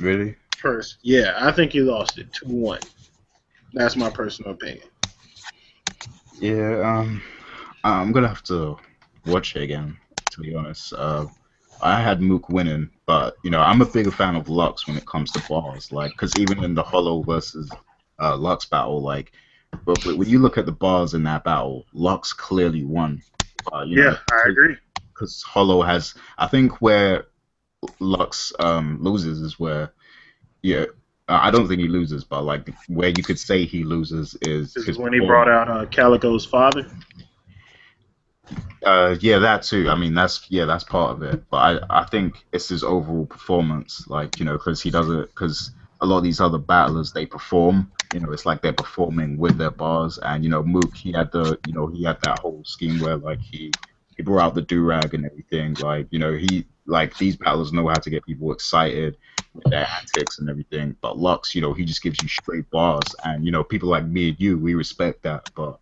Really? first. Yeah, I think he lost it 2-1. That's my personal opinion. Yeah, I'm gonna have to watch it again, to be honest. I had Mook winning, but I'm a bigger fan of Lux when it comes to bars. Like, because even in the Hollow versus Lux battle, like, but when you look at the bars in that battle, Lux clearly won. Yeah, I agree. Because Hollow has, I think, where Lux loses is where, yeah, I don't think he loses, but like where you could say he loses is This is his when he brought performance. out Calico's father. Yeah, that too. I mean, that's part of it. But I think it's his overall performance, like because he does it because a lot of these other battlers they perform. It's like they're performing with their bars, and Mook he had that whole scheme where like he brought out the do rag and everything. Like he like these battlers know how to get people excited with their antics and everything. But Lux, he just gives you straight bars, and people like me and you, we respect that. But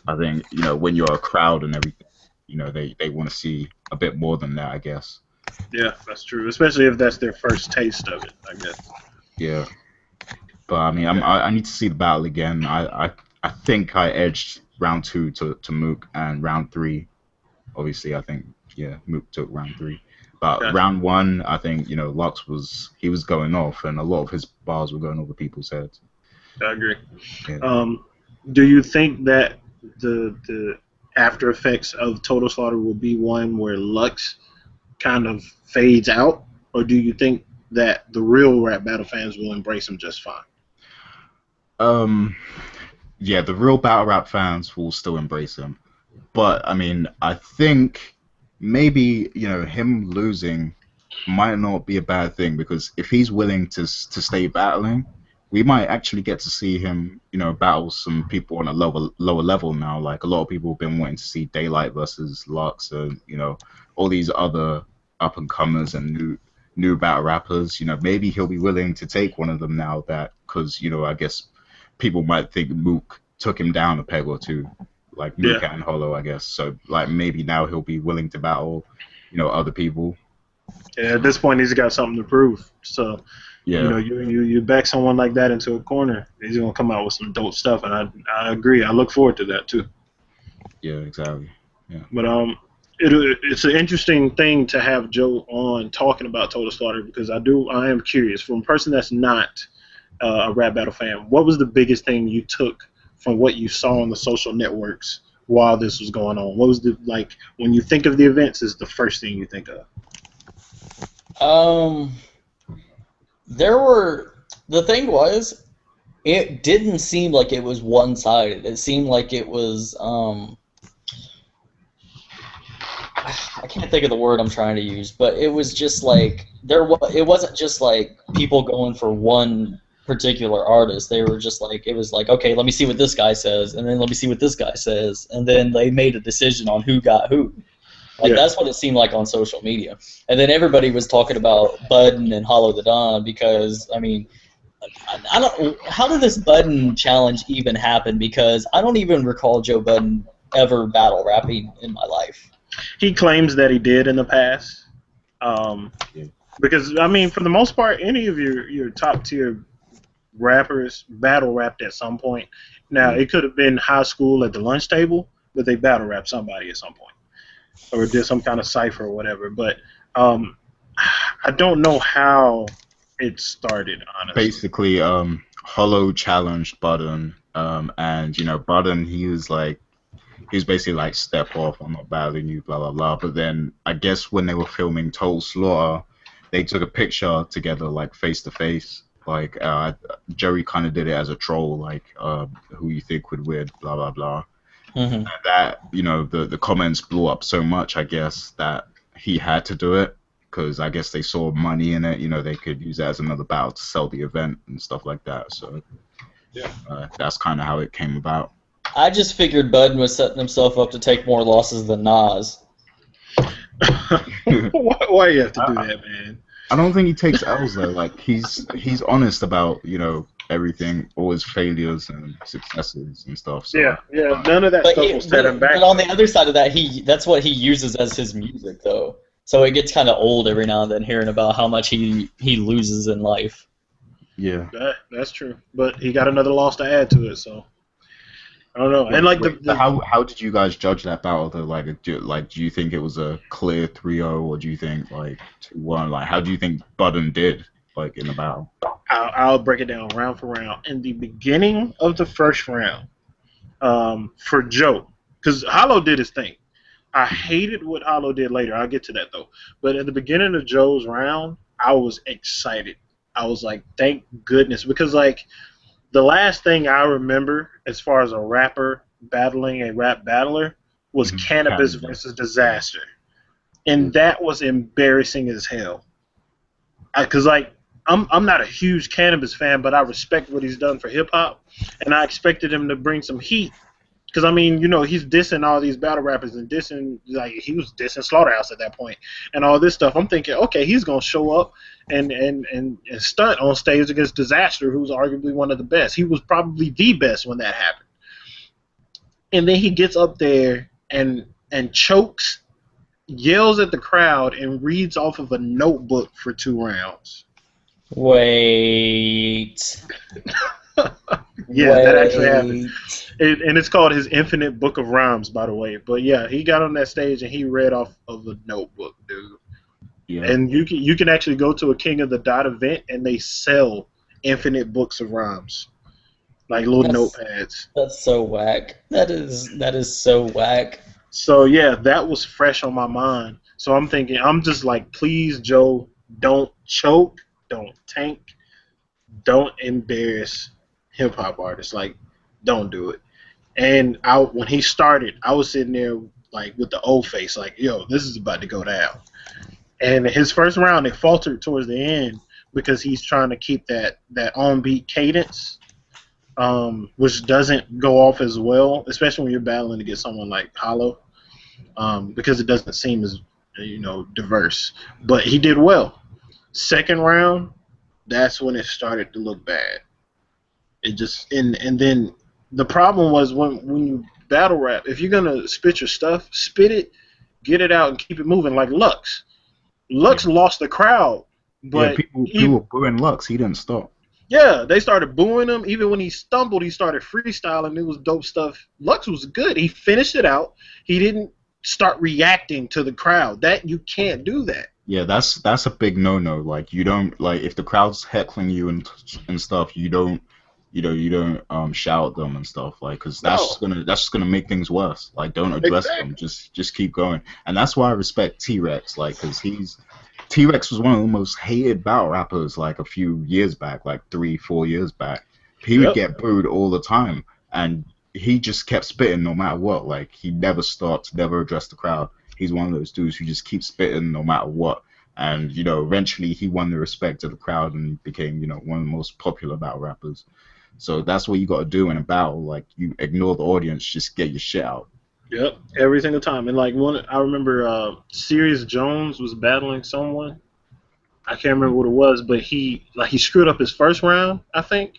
I think when you're a crowd and everything, they want to see a bit more than that, I guess. Yeah, that's true. Especially if that's their first taste of it, I guess. Yeah, but I mean, Yeah. I need to see the battle again. I think I edged round two to Mook, and round three, obviously, I think Mook took round three. But Gotcha. round one, I think Lux was going off, and a lot of his bars were going over people's heads. I agree. Yeah. Um, do you think that the after effects of Total Slaughter will be one where Lux kind of fades out, or do you think that the real rap battle fans will embrace him just fine? Um. Yeah, the real battle rap fans will still embrace him. But I mean, I think maybe him losing might not be a bad thing because if he's willing to stay battling, we might actually get to see him battle some people on a lower level now. Like a lot of people have been wanting to see Daylight versus Lux and all these other up and comers and new battle rappers. Maybe he'll be willing to take one of them now that because I guess people might think Mook took him down a peg or two. like Yeah. Mookat and Hollow, I guess. So like maybe now he'll be willing to battle, other people. Yeah, at this point, he's got something to prove. So, Yeah, you back someone like that into a corner, he's gonna come out with some dope stuff, and I agree. I look forward to that too. yeah, exactly. Yeah. But it's an interesting thing to have Joe on talking about Total Slaughter because I am curious from a person that's not a rap battle fan. What was the biggest thing you took from what you saw on the social networks while this was going on? What was the like when you think of the events? Is the first thing you think of? Um, there were the thing was, it didn't seem like it was one-sided. It seemed like it was I can't think of the word I'm trying to use, but it was just like it wasn't just like people going for one particular artist. They were just like it was like, okay, let me see what this guy says, and then let me see what this guy says, and then they made a decision on who got who. Like Yeah. that's what it seemed like on social media. And then everybody was talking about Budden and Hollow the Dawn because I mean, I don't. How did this Budden challenge even happen? Because I don't even recall Joe Budden ever battle rapping in my life. He claims that he did in the past. Um, Yeah. because I mean, for the most part, any of your top tier rappers battle rapped at some point. Now Yeah. it could have been high school at the lunch table, but they battle rapped somebody at some point, or did some kind of cipher or whatever. But um, I don't know how it started, honestly. Basically, Hollow challenged Budden, and Budden, he was basically like, step off, I'm not battling you, blah blah blah. But then I guess when they were filming Total Slaughter, they took a picture together, like face to face. Like Jerry kind of did it as a troll, like who you think would win, blah blah blah. Hmm. That the comments blew up so much, I guess, that he had to do it because I guess they saw money in it. They could use that as another battle to sell the event and stuff like that. So Yeah. that's kind of how it came about. I just figured Budden was setting himself up to take more losses than Nas. Why you have to do I, that, man? I don't think he takes L's though. Like he's honest about everything, all his failures and successes and stuff. So Yeah, yeah. None of that But, stuff will set him back. but on the other side of that, that's what he uses as his music, though. So it gets kind of old every now and then hearing about how much he loses in life. yeah. That's true. But he got another loss to add to it, so I don't know. And like So how did you guys judge that battle though? Do you think it was a clear 3-0, or do you think like 2-1? Like how do you think Budden did like in the battle? I'll break it down round for round. In the beginning of the first round, for Joe, because Hollow did his thing. I hated what Hollow did later. I'll get to that though. But at the beginning of Joe's round, I was excited. I was like, thank goodness, because like the last thing I remember as far as a rapper battling a rap battler was Cannabis Canada. versus Disaster, and that was embarrassing as hell. Because like I'm not a huge Cannabis fan, but I respect what he's done for hip hop, and I expected him to bring some heat. Because I mean, he's dissing all these battle rappers and dissing, like he was dissing Slaughterhouse at that point, and all this stuff. I'm thinking, okay, he's gonna show up and stunt on stage against Disaster, who's arguably one of the best. He was probably the best when that happened. And then he gets up there and chokes, yells at the crowd, and reads off of a notebook for 2 rounds. Wait. Yeah, that actually happened. And it's called his Infinite Book of Rhymes, by the way. But yeah, he got on that stage and he read off of a notebook, dude. Yeah. And you can actually go to a King of the Dot event and they sell infinite books of rhymes, like little notepads. That's so whack. That is so whack. So yeah, that was fresh on my mind. So I'm thinking, I'm just like, please, Joe, don't choke, don't tank, don't embarrass hip hop artists. Like, don't do it. And when he started, I was sitting there like with the old face, like, yo, this is about to go down. And his first round, it faltered towards the end because he's trying to keep that on beat cadence, which doesn't go off as well, especially when you're battling against someone like Hollow, because it doesn't seem as diverse. But he did well. Second round, that's when it started to look bad. It just and then the problem was when battle rap. If you're gonna spit your stuff, spit it, get it out, and keep it moving. Like Lux. Yeah, Lux lost the crowd, yeah. but People were booing Lux. He didn't stop. yeah, they started booing him. Even when he stumbled, he started freestyling. It was dope stuff. Lux was good. He finished it out. He didn't start reacting to the crowd. That you can't do that. Yeah, that's a big no-no. Like you don't like if the crowd's heckling you and stuff, you don't shout at them and stuff like because No, that's just gonna make things worse. Like don't address them. exactly. Just keep going. And that's why I respect T-Rex. Like because T-Rex was one of the most hated battle rappers like a few years back, like 3, 4 years back. He would Yep. get booed all the time, and he just kept spitting no matter what. Like he never stopped, never addressed the crowd. He's one of those dudes who just keeps spitting no matter what. And eventually he won the respect of the crowd and became one of the most popular battle rappers. So that's what you got to do in a battle. Like you ignore the audience, just get your shit out. Yep. Every single time. And like I remember Sirius Jones was battling someone. I can't remember what it was, but he screwed up his first round, I think.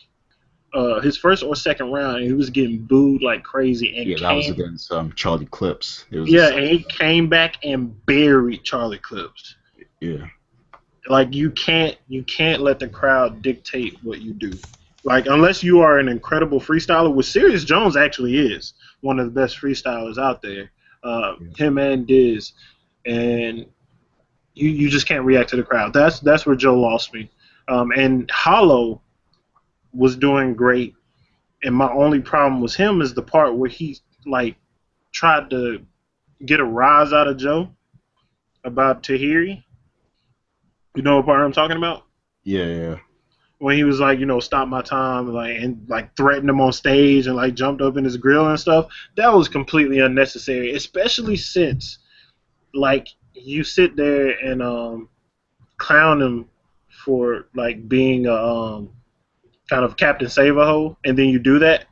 His first or second round, and he was getting booed like crazy. And Yeah, that was against Charlie Clips. It was yeah, and he came back and buried Charlie Clips. yeah. Like you can't let the crowd dictate what you do. Like unless you are an incredible freestyler, which Sirius Jones actually is one of the best freestylers out there. Him and Diz, and you just can't react to the crowd. That's where Joe lost me. And Hollow was doing great, and my only problem with him is the part where he like tried to get a rise out of Joe about Tahiri. You know what part I'm talking about? Yeah. When he was like, stop my time, and threatened him on stage and like jumped up in his grill and stuff. That was completely unnecessary, especially since like you sit there and clown him for like being a kind of Captain Save-A-Ho, and then you do that.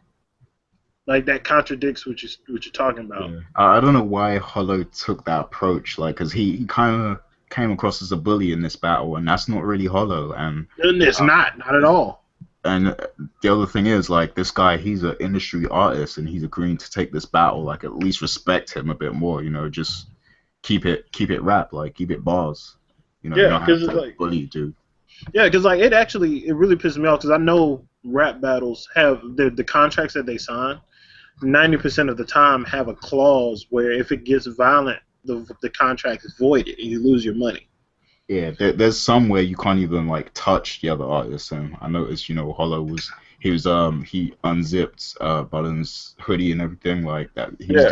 Like that contradicts what you're talking about. Yeah. I don't know why Hollow took that approach, like, because he kind of came across as a bully in this battle, and that's not really Hollow. And It's not at all. And the other thing is, like, this guy, he's an industry artist, and he's agreeing to take this battle. Like, at least respect him a bit more. Just keep it rap, like, keep it bars. You Yeah, don't have because to it's like bully, dude. yeah, because like it really pisses me off because I know rap battles have the contracts that they sign. 90% of the time have a clause where if it gets violent, the contract is voided and you lose your money. Yeah, there's some where you can't even like touch the other artist, and I noticed, Hollow he unzipped Button's hoodie and everything like that. He was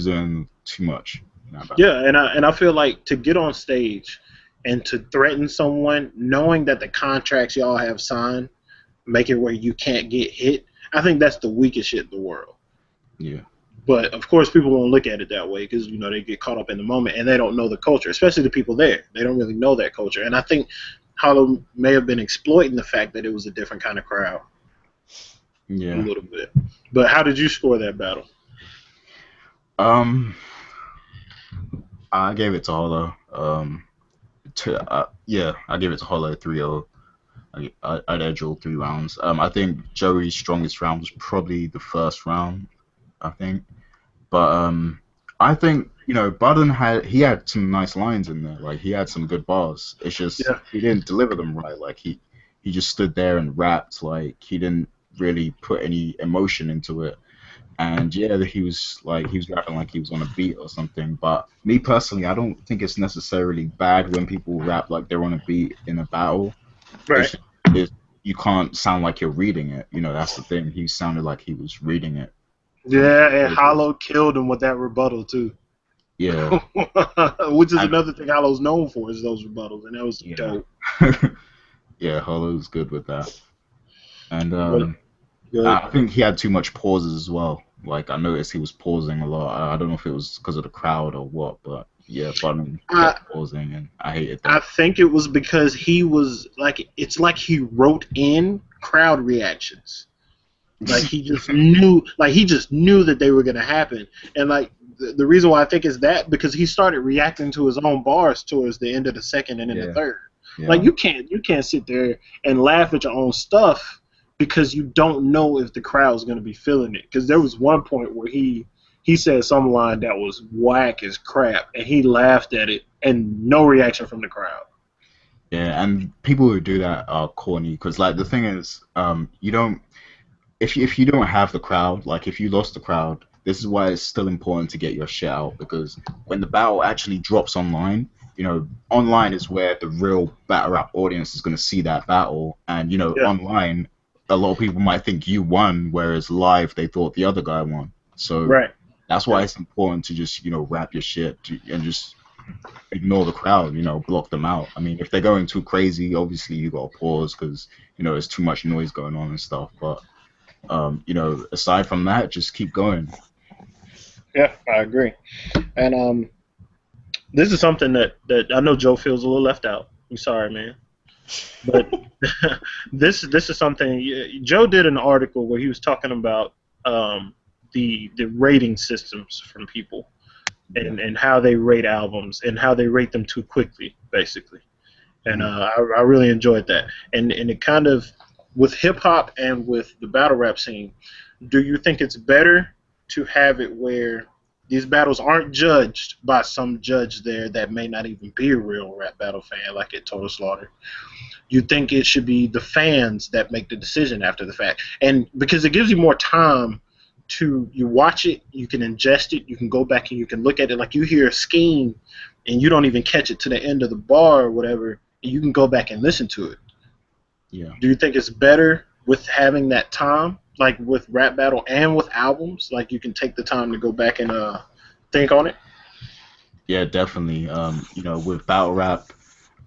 doing too much in that battle. Yeah, and I feel like to get on stage and to threaten someone, knowing that the contracts y'all have signed make it where you can't get hit, I think that's the weakest shit in the world. Yeah. But of course, people won't look at it that way because they get caught up in the moment and they don't know the culture, especially the people there. They don't really know that culture, and I think Hollow may have been exploiting the fact that it was a different kind of crowd. Yeah. A little bit. But how did you score that battle? I gave it to Hollow. I gave it to Hollow 3-0. I'd edge all 3 rounds. I think Joey's strongest round was probably the first round, I think. But I think Budden had some nice lines in there. Like he had some good bars. It's just he didn't deliver them right. Like he just stood there and rapped. Like he didn't really put any emotion into it. And he was rapping like he was on a beat or something. But me personally, I don't think it's necessarily bad when people rap like they're on a beat in a battle. Right. You can't sound like you're reading it. That's the thing. He sounded like he was reading it. Yeah, and Hollow killed him with that rebuttal too. Yeah. Which is another thing Hollow's known for is those rebuttals, and that was dope. Yeah, Hollow's good with that. And I think he had too much pauses as well. Like I noticed he was pausing a lot. I don't know if it was because of the crowd or what, but yeah, Button kept pausing, and I hated that. I think it was because he was it's like he wrote in crowd reactions. Like he just knew that they were gonna happen, and like the reason why I think is that because he started reacting to his own bars towards the end of the second and in the third. Yeah. Like you can't sit there and laugh at your own stuff because you don't know if the crowd's going to be feeling it. Because there was one point where he said some line that was whack as crap, and he laughed at it, and no reaction from the crowd. Yeah, and people who do that are corny because like the thing is, you don't if you don't have the crowd, like if you lost the crowd, this is why it's still important to get your shit out because when the battle actually drops online, online is where the real battle rap audience is going to see that battle, and Yeah, online, a lot of people might think you won, whereas live they thought the other guy won. So right. that's why Yeah, it's important to just rap your shit and just ignore the crowd, block them out. I mean, if they're going too crazy, obviously you got to pause because there's too much noise going on and stuff. But aside from that, just keep going. yeah, I agree. And this is something that I know Joe feels a little left out. I'm sorry, man. But this is something Joe did an article where he was talking about the rating systems from people Yeah. and how they rate albums and how they rate them too quickly, basically. And Mhm. I really enjoyed that. And it kind of with hip hop and with the battle rap scene, do you think it's better to have it where these battles aren't judged by some judge there that may not even be a real rap battle fan, like at Total Slaughter? You think it should be the fans that make the decision after the fact, and because it gives you more time to you watch it, you can ingest it, you can go back and you can look at it. Like you hear a scheme, and you don't even catch it to the end of the bar or whatever, and you can go back and listen to it. Yeah. Do you think it's better with having that time, like with rap battle and with albums, like you can take the time to go back and think on it? Yeah, definitely. With battle rap,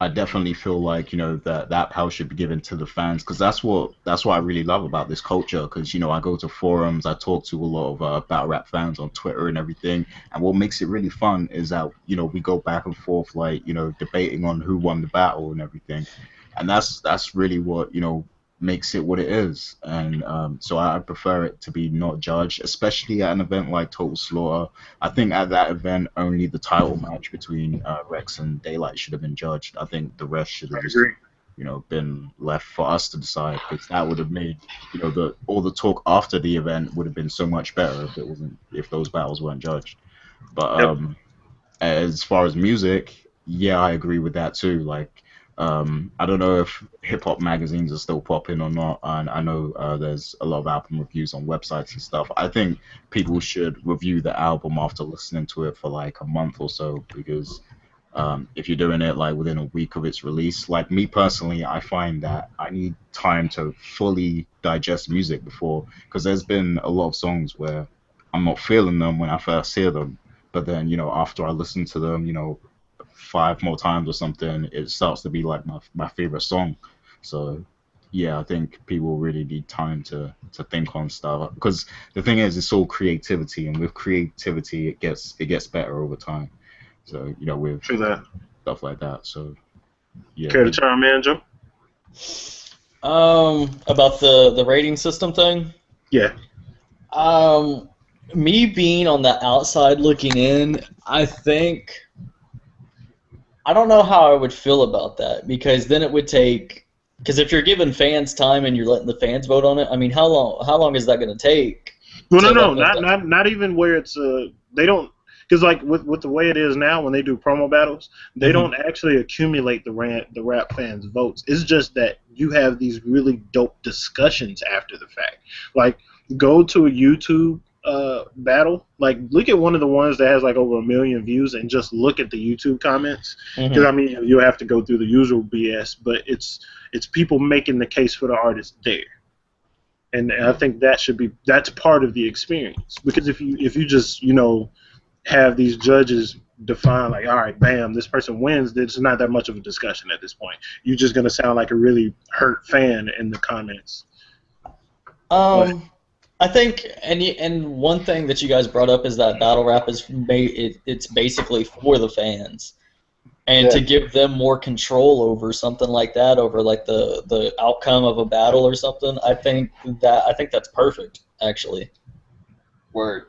I definitely feel like that power should be given to the fans because that's what I really love about this culture because I go to forums, I talk to a lot of battle rap fans on Twitter and everything, and what makes it really fun is that we go back and forth like debating on who won the battle and everything, and that's really what makes it what it is, and so I prefer it to be not judged, especially at an event like Total Slaughter. I think at that event, only the title match between Rex and Daylight should have been judged. I think the rest should I have just, agree. been left for us to decide because that would have made, the all the talk after the event would have been so much better if those battles weren't judged. But Yep. as far as music, yeah, I agree with that too. Like, I don't know if hip hop magazines are still popping or not, and I know there's a lot of album reviews on websites and stuff. I think people should review the album after listening to it for like a month or so, because if you're doing it like within a week of its release, like me personally, I find that I need time to fully digest music before, because there's been a lot of songs where I'm not feeling them when I first hear them, but then after I listen to them, five more times or something, it starts to be like my favorite song. So yeah, I think people really need time to think on stuff because the thing is, it's all creativity, and with creativity, it gets better over time. So with True that. stuff like that. So yeah, Care to chime in, Joe? About the rating system thing. Yeah. Um, Me being on the outside looking in, I don't know how I would feel about that because then it would take because if you're giving fans time and you're letting the fans vote on it, I mean, how long is that going to take Well, no, to no, let them? not even where it's they don't because like with the way it is now when they do promo battles, they Mhm. don't actually accumulate the rap fans votes. It's just that you have these really dope discussions after the fact. Like go to a YouTube battle, like look at one of the ones that has like over 1 million views and just look at the YouTube comments because Mhm. I mean you have to go through the usual BS, but it's people making the case for the artist there. And I yeah, think that's part of the experience because if you just have these judges define like all right bam this person wins, it's not that much of a discussion at this point. You're just going to sound like a really hurt fan in the comments. But I think, and one thing that you guys brought up is that battle rap it's basically for the fans, and yeah, to give them more control over something like that, over like the outcome of a battle or something. I think that's perfect, actually. word.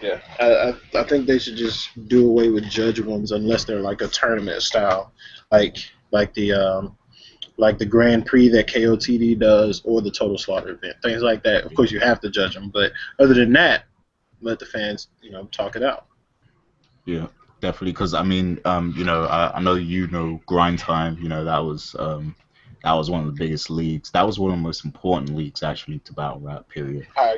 Yeah, I think they should just do away with judge ones unless they're like a tournament style, like like the like the Grand Prix that KOTD does or the Total Slaughter event, things like that. Of course, you have to judge them, but other than that, let the fans, talk it out. Yeah, definitely. Because I mean, I know Grind Time. That was one of the biggest leagues. That was one of the most important leagues actually to battle rap. Period. I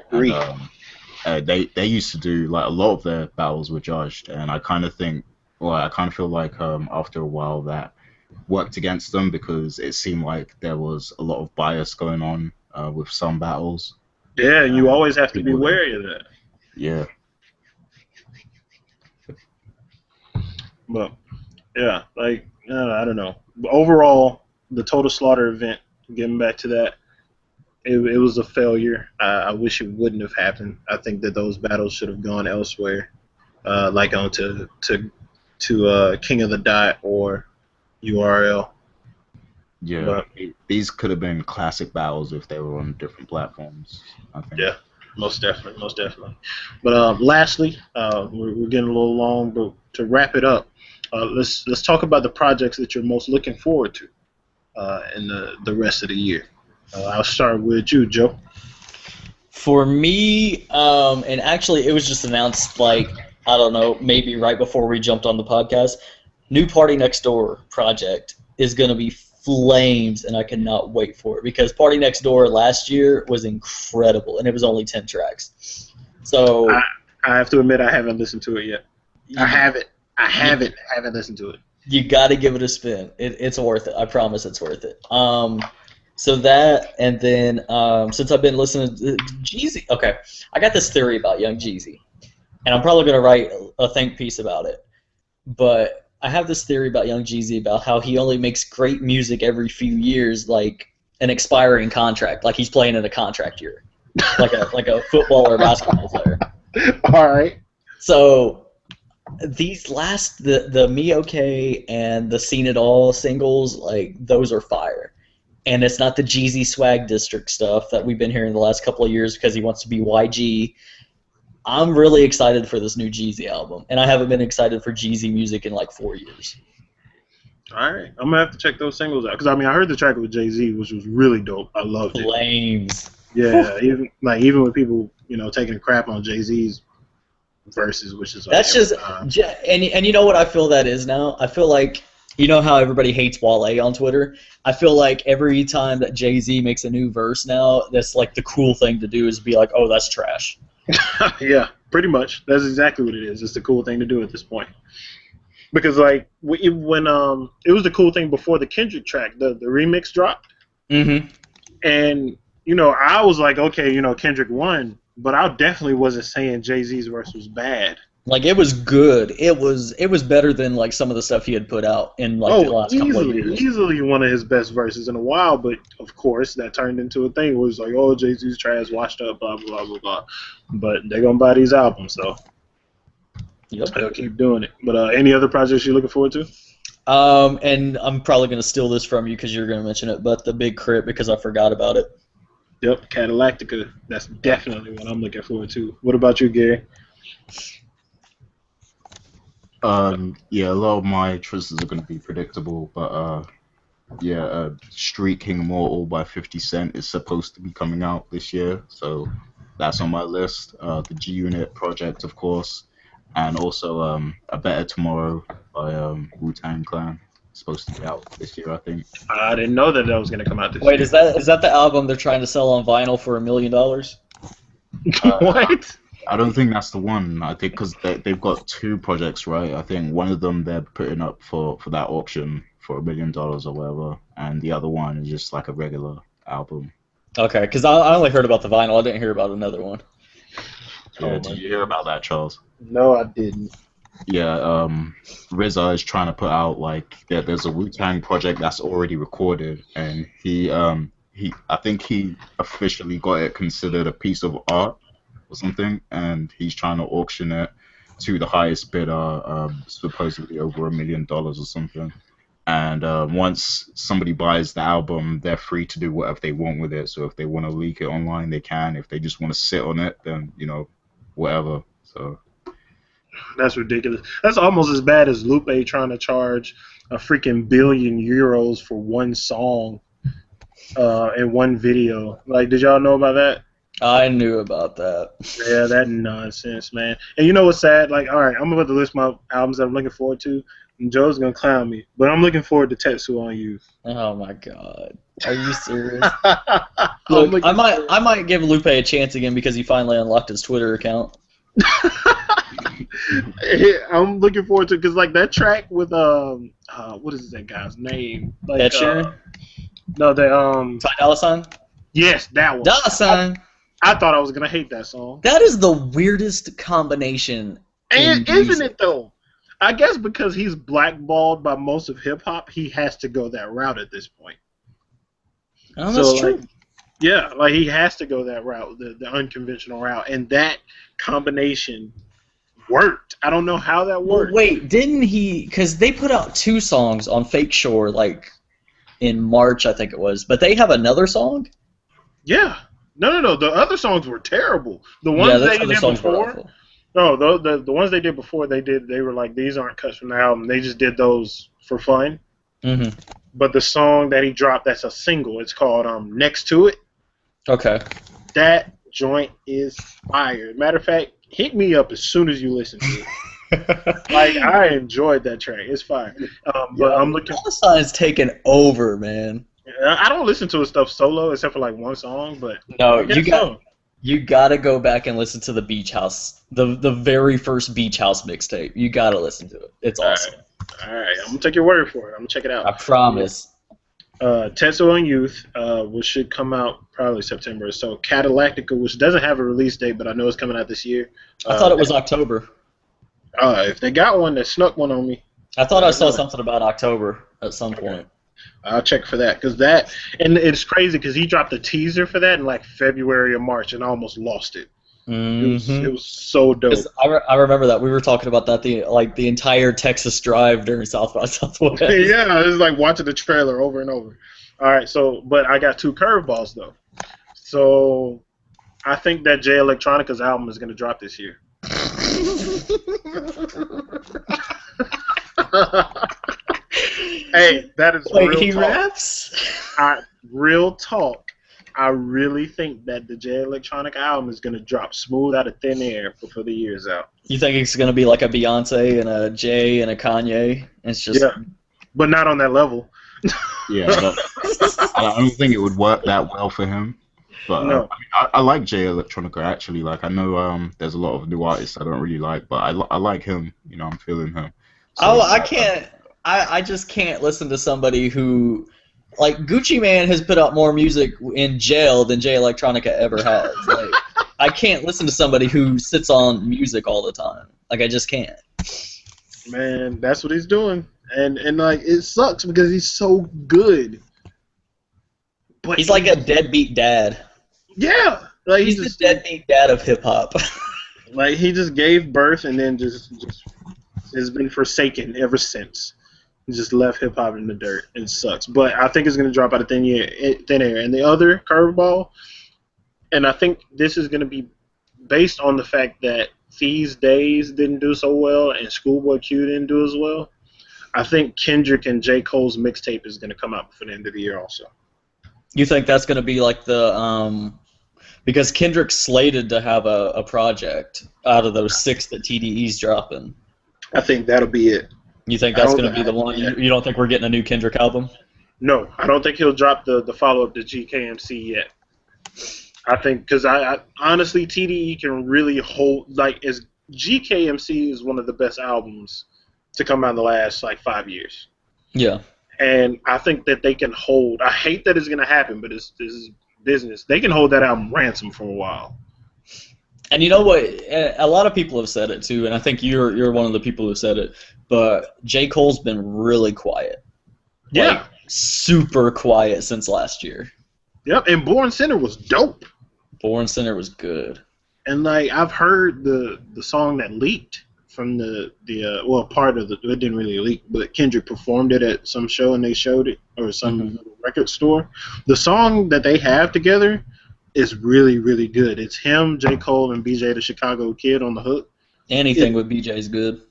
And agree. they used to do like a lot of their battles were judged, and I kind of think, well, I kind of feel like after a while that worked against them because it seemed like there was a lot of bias going on with some battles, Yeah, and you and always have to be people would, wary of that. yeah, But yeah, like I don't know. But overall, the Total Slaughter event, getting back to that, it was a failure. I wish it wouldn't have happened. I think that those battles should have gone elsewhere, like on to King of the Dot or URL. yeah. But These could have been classic battles if they were on different platforms, I think. yeah, most definitely, most definitely. But lastly, we're getting a little long, but to wrap it up, let's talk about the projects that you're most looking forward to in the rest of the year. I'll start with you, Joe. For me, and actually, it was just announced like I don't know, maybe right before we jumped on the podcast. New Party Next Door project is going to be flames, and I cannot wait for it because Party Next Door last year was incredible, and it was only 10 tracks. So I have to admit I haven't listened to it yet. I haven't listened to it. you got to give it a spin. It's worth it. I promise it's worth it. So that, and then since I've been listening to Jeezy, okay, I got this theory about Young Jeezy, and I'm probably going to write a think piece about it. But I have this theory about Young Jeezy about how he only makes great music every few years, like an expiring contract, like he's playing in a contract year, like a football or basketball player. All right. So these last the Me Okay and the Seen It All singles, like those are fire. And it's not the Jeezy Swag District stuff that we've been hearing the last couple of years because he wants to be YG. I'm really excited for this new Jeezy album, and I haven't been excited for Jeezy music in like 4 years. All right, I'm gonna have to check those singles out because I mean I heard the track with Jay-Z, which was really dope. I loved it. Flames. Yeah, even with people taking a crap on Jay-Z's verses, which is like That's just and you know what I feel that is now. I feel like how everybody hates Wale on Twitter. I feel like every time that Jay-Z makes a new verse now, that's like the cool thing to do is be like, oh, that's trash. Yeah, pretty much. That's exactly what it is. It's the cool thing to do at this point. Because like when it was the cool thing before the Kendrick track, the remix dropped. Mm-hmm. And I was like, okay, Kendrick won, but I definitely wasn't saying Jay-Z's verse was bad. Like it was good. It was better than like some of the stuff he had put out in like the last couple of years. Easily one of his best verses in a while, but of course that turned into a thing. It was like, oh, Jay-Z's trash, washed up, blah blah blah blah. But they're gonna buy these albums, so they'll keep doing it. But any other projects you're looking forward to? And I'm probably gonna steal this from you because you're gonna mention it, but the Big Crit because I forgot about it. Yep, Cadillactica. That's definitely what I'm looking forward to. What about you, Gary? Yeah, a lot of my choices are going to be predictable, but Street King Immortal by 50 Cent is supposed to be coming out this year, so that's on my list. The G Unit project, of course, and also A Better Tomorrow by Wu-Tang Clan. It's supposed to be out this year, I think. I didn't know that was going to come out this year. Wait, is that the album they're trying to sell on vinyl for $1 million? What? I don't think that's the one. I think because they've got two projects, right? I think one of them they're putting up for that auction for $1 million or whatever, and the other one is just like a regular album. Okay, because I only heard about the vinyl. I didn't hear about another one. Yeah, did you hear about that, Charles? No, I didn't. Yeah, RZA is trying to put out there's a Wu-Tang project that's already recorded, and I think he officially got it considered a piece of art or something, and he's trying to auction it to the highest bidder, supposedly over $1 million or something. And once somebody buys the album, they're free to do whatever they want with it. So if they want to leak it online, they can. If they just want to sit on it, then whatever. So that's ridiculous. That's almost as bad as Lupe trying to charge a freaking €1 billion for one song in one video. Like, did y'all know about that? I knew about that. Yeah, that nonsense, man. And you know what's sad? Like, all right, I'm about to list my albums that I'm looking forward to, and Joe's gonna clown me, but I'm looking forward to Tetsu on You. Oh my god. Are you serious? I'm Look, looking forward. I might give Lupe a chance again because he finally unlocked his Twitter account. I'm looking forward to because like that track with what is that guy's name? Like Ed Sheeran? no, the Ty Dolla $ign? yes, that one. Dolla $ign. I thought I was gonna hate that song. That is the weirdest combination in And isn't music. it though? I guess because he's blackballed by most of hip hop, he has to go that route at this point. Oh, that's true. Like, yeah, like he has to go that route, the unconventional route, and that combination worked. I don't know how that Well, worked. wait, didn't he? Because they put out 2 songs on Fake Shore, like in March, I think it was. But they have another song. Yeah, no. The other songs were terrible. The Yeah, ones those they other did songs were before. awful. No, the ones they did before they were like these aren't cuts from the album. They just did those for fun. Hmm. But the song that he dropped that's a single, it's called Next to It. Okay. That joint is fire. Matter of fact, hit me up as soon as you listen to it. Like I enjoyed that track. It's fire. But I'm looking. Dolla $ign's taken over, man. I don't listen to his stuff solo except for like one song, but No, I guess you gotta go back and listen to the Beach House, the very first Beach House mixtape. You gotta listen to it. It's awesome. All right, I'm gonna take your word for it. I'm gonna check it out. I promise. Tetsuo and Youth, which should come out probably September. So Catalactica, which doesn't have a release date, but I know it's coming out this year. I thought it was October. If they got one, they snuck one on me. I thought I saw something about October at some point. I'll check for that and it's crazy because he dropped a teaser for that in like February or March, and I almost lost it. Mm-hmm. It was so dope. I remember that we were talking about that the entire Texas drive during South by Southwest. Yeah, it was like watching the trailer over and over. All right, but I got 2 curveballs though. So I think that Jay Electronica's album is going to drop this year. Hey, that is Wait, real he talk. raps? Real talk. I really think that the Jay Electronica album is going to drop smooth out of thin air before the year's out. You think it's gonna be like a Beyonce and a Jay and a Kanye? It's just but not on that level. Yeah, I don't think it would work that well for him. But No. I like Jay Electronica actually. Like I know there's a lot of new artists I don't really like, but I like him. You know, I'm feeling him. So, I can't. I just can't listen to somebody who, like, Gucci Mane has put out more music in jail than Jay Electronica ever has. Like, I can't listen to somebody who sits on music all the time. Like, I just can't. Man, that's what he's doing. And like it sucks because he's so good. But He's like a deadbeat dad. Yeah. Like He's the deadbeat dad of hip hop. Like he just gave birth and then just has been forsaken ever since. He just left hip hop in the dirt. It sucks. But I think it's gonna drop out of thin air. And the other curveball, and I think this is gonna be based on the fact that These Days didn't do so well and Schoolboy Q didn't do as well. I think Kendrick and J. Cole's mixtape is gonna come out before the end of the year also. You think that's gonna be like the because Kendrick's slated to have a project out of those 6 that TDE's dropping. I think that'll be it. You think that's going to be the one? You don't think we're getting a new Kendrick album? No, I don't think he'll drop the follow-up to GKMC yet. I think because I honestly TDE can really hold as GKMC is one of the best albums to come out in the last 5 years. Yeah. And I think that they can hold. I hate that it's going to happen, but this is business. They can hold that album ransom for a while. And you know what? A lot of people have said it too, and I think you're one of the people who said it. But J. Cole's been really quiet. Yeah. Super quiet since last year. Yep, and Born Center was dope. Born Center was good. And I've heard the song that leaked from part of it didn't really leak, but Kendrick performed it at some show and they showed it, or some record store. The song that they have together is really, really good. It's him, J. Cole, and BJ the Chicago Kid on the hook. Anything with BJ is good.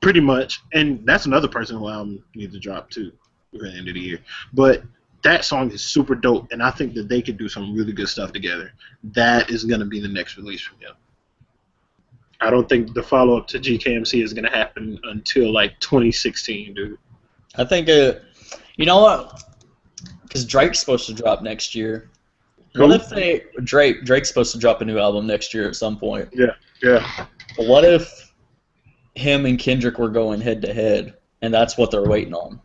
Pretty much. And that's another person who album needs to drop too at the end of the year. But that song is super dope, and I think that they could do some really good stuff together. That is going to be the next release from them. I don't think the follow up to GKMC is going to happen until like 2016, dude. I think you know what? Because Drake's supposed to drop next year. What if Drake's supposed to drop a new album next year at some point? Yeah. But what if him and Kendrick were going head to head, and that's what they're waiting on?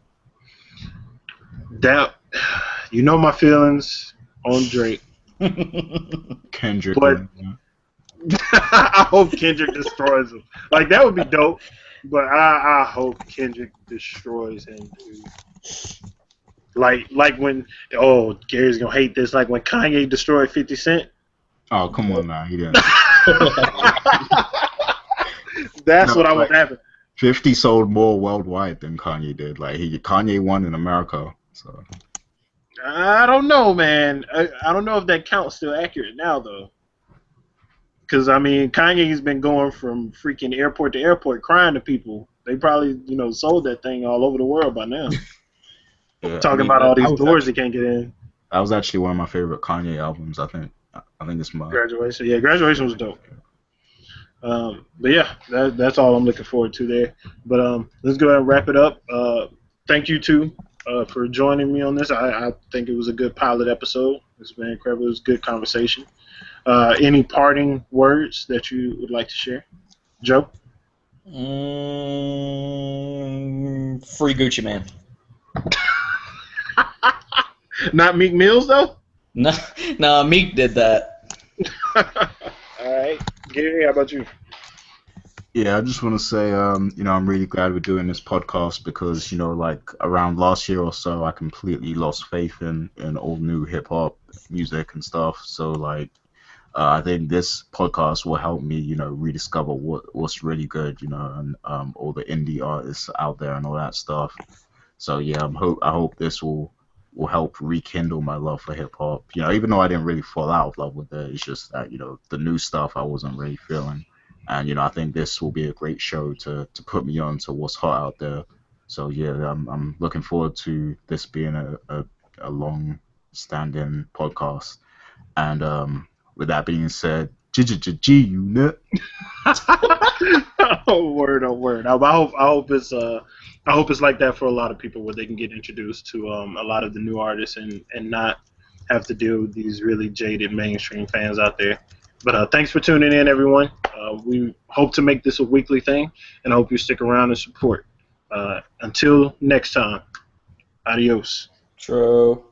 That, you know my feelings on Drake. Kendrick. But I hope Kendrick destroys him. Like, that would be dope, but I hope Kendrick destroys him, dude. Like when, Gary's gonna hate this, like when Kanye destroyed 50 Cent. Oh, come on now, he didn't. That's what I want to happen. 50 sold more worldwide than Kanye did. Like, Kanye won in America, so. I don't know, man. I don't know if that count's still accurate now, though. Because, I mean, Kanye's been going from freaking airport to airport crying to people. They probably, sold that thing all over the world by now. Yeah, Talking about all these doors they can't get in. That was actually one of my favorite Kanye albums, I think. I think it's my... Graduation. Yeah, Graduation was dope. But yeah, that's all I'm looking forward to there. But let's go ahead and wrap it up. Thank you, two, for joining me on this. I think it was a good pilot episode. It's been incredible. It was a good conversation. Any parting words that you would like to share? Joe? Free Gucci Man. Not Meek Mills, though? No, Meek did that. All right. Gary, how about you? Yeah, I just want to say, I'm really glad we're doing this podcast because, like around last year or so, I completely lost faith in all new hip hop music and stuff. So, like, I think this podcast will help me, rediscover what's really good, and all the indie artists out there and all that stuff. So yeah, I hope this will help rekindle my love for hip hop. Even though I didn't really fall out of love with it, it's just that the new stuff I wasn't really feeling, and I think this will be a great show to put me on to what's hot out there. So yeah, I'm looking forward to this being a long standing podcast, and with that being said, G-Unit. Oh, word, oh, word. I hope it's like that for a lot of people where they can get introduced to a lot of the new artists and not have to deal with these really jaded mainstream fans out there. But thanks for tuning in, everyone. We hope to make this a weekly thing, and I hope you stick around and support. Until next time, adios. True.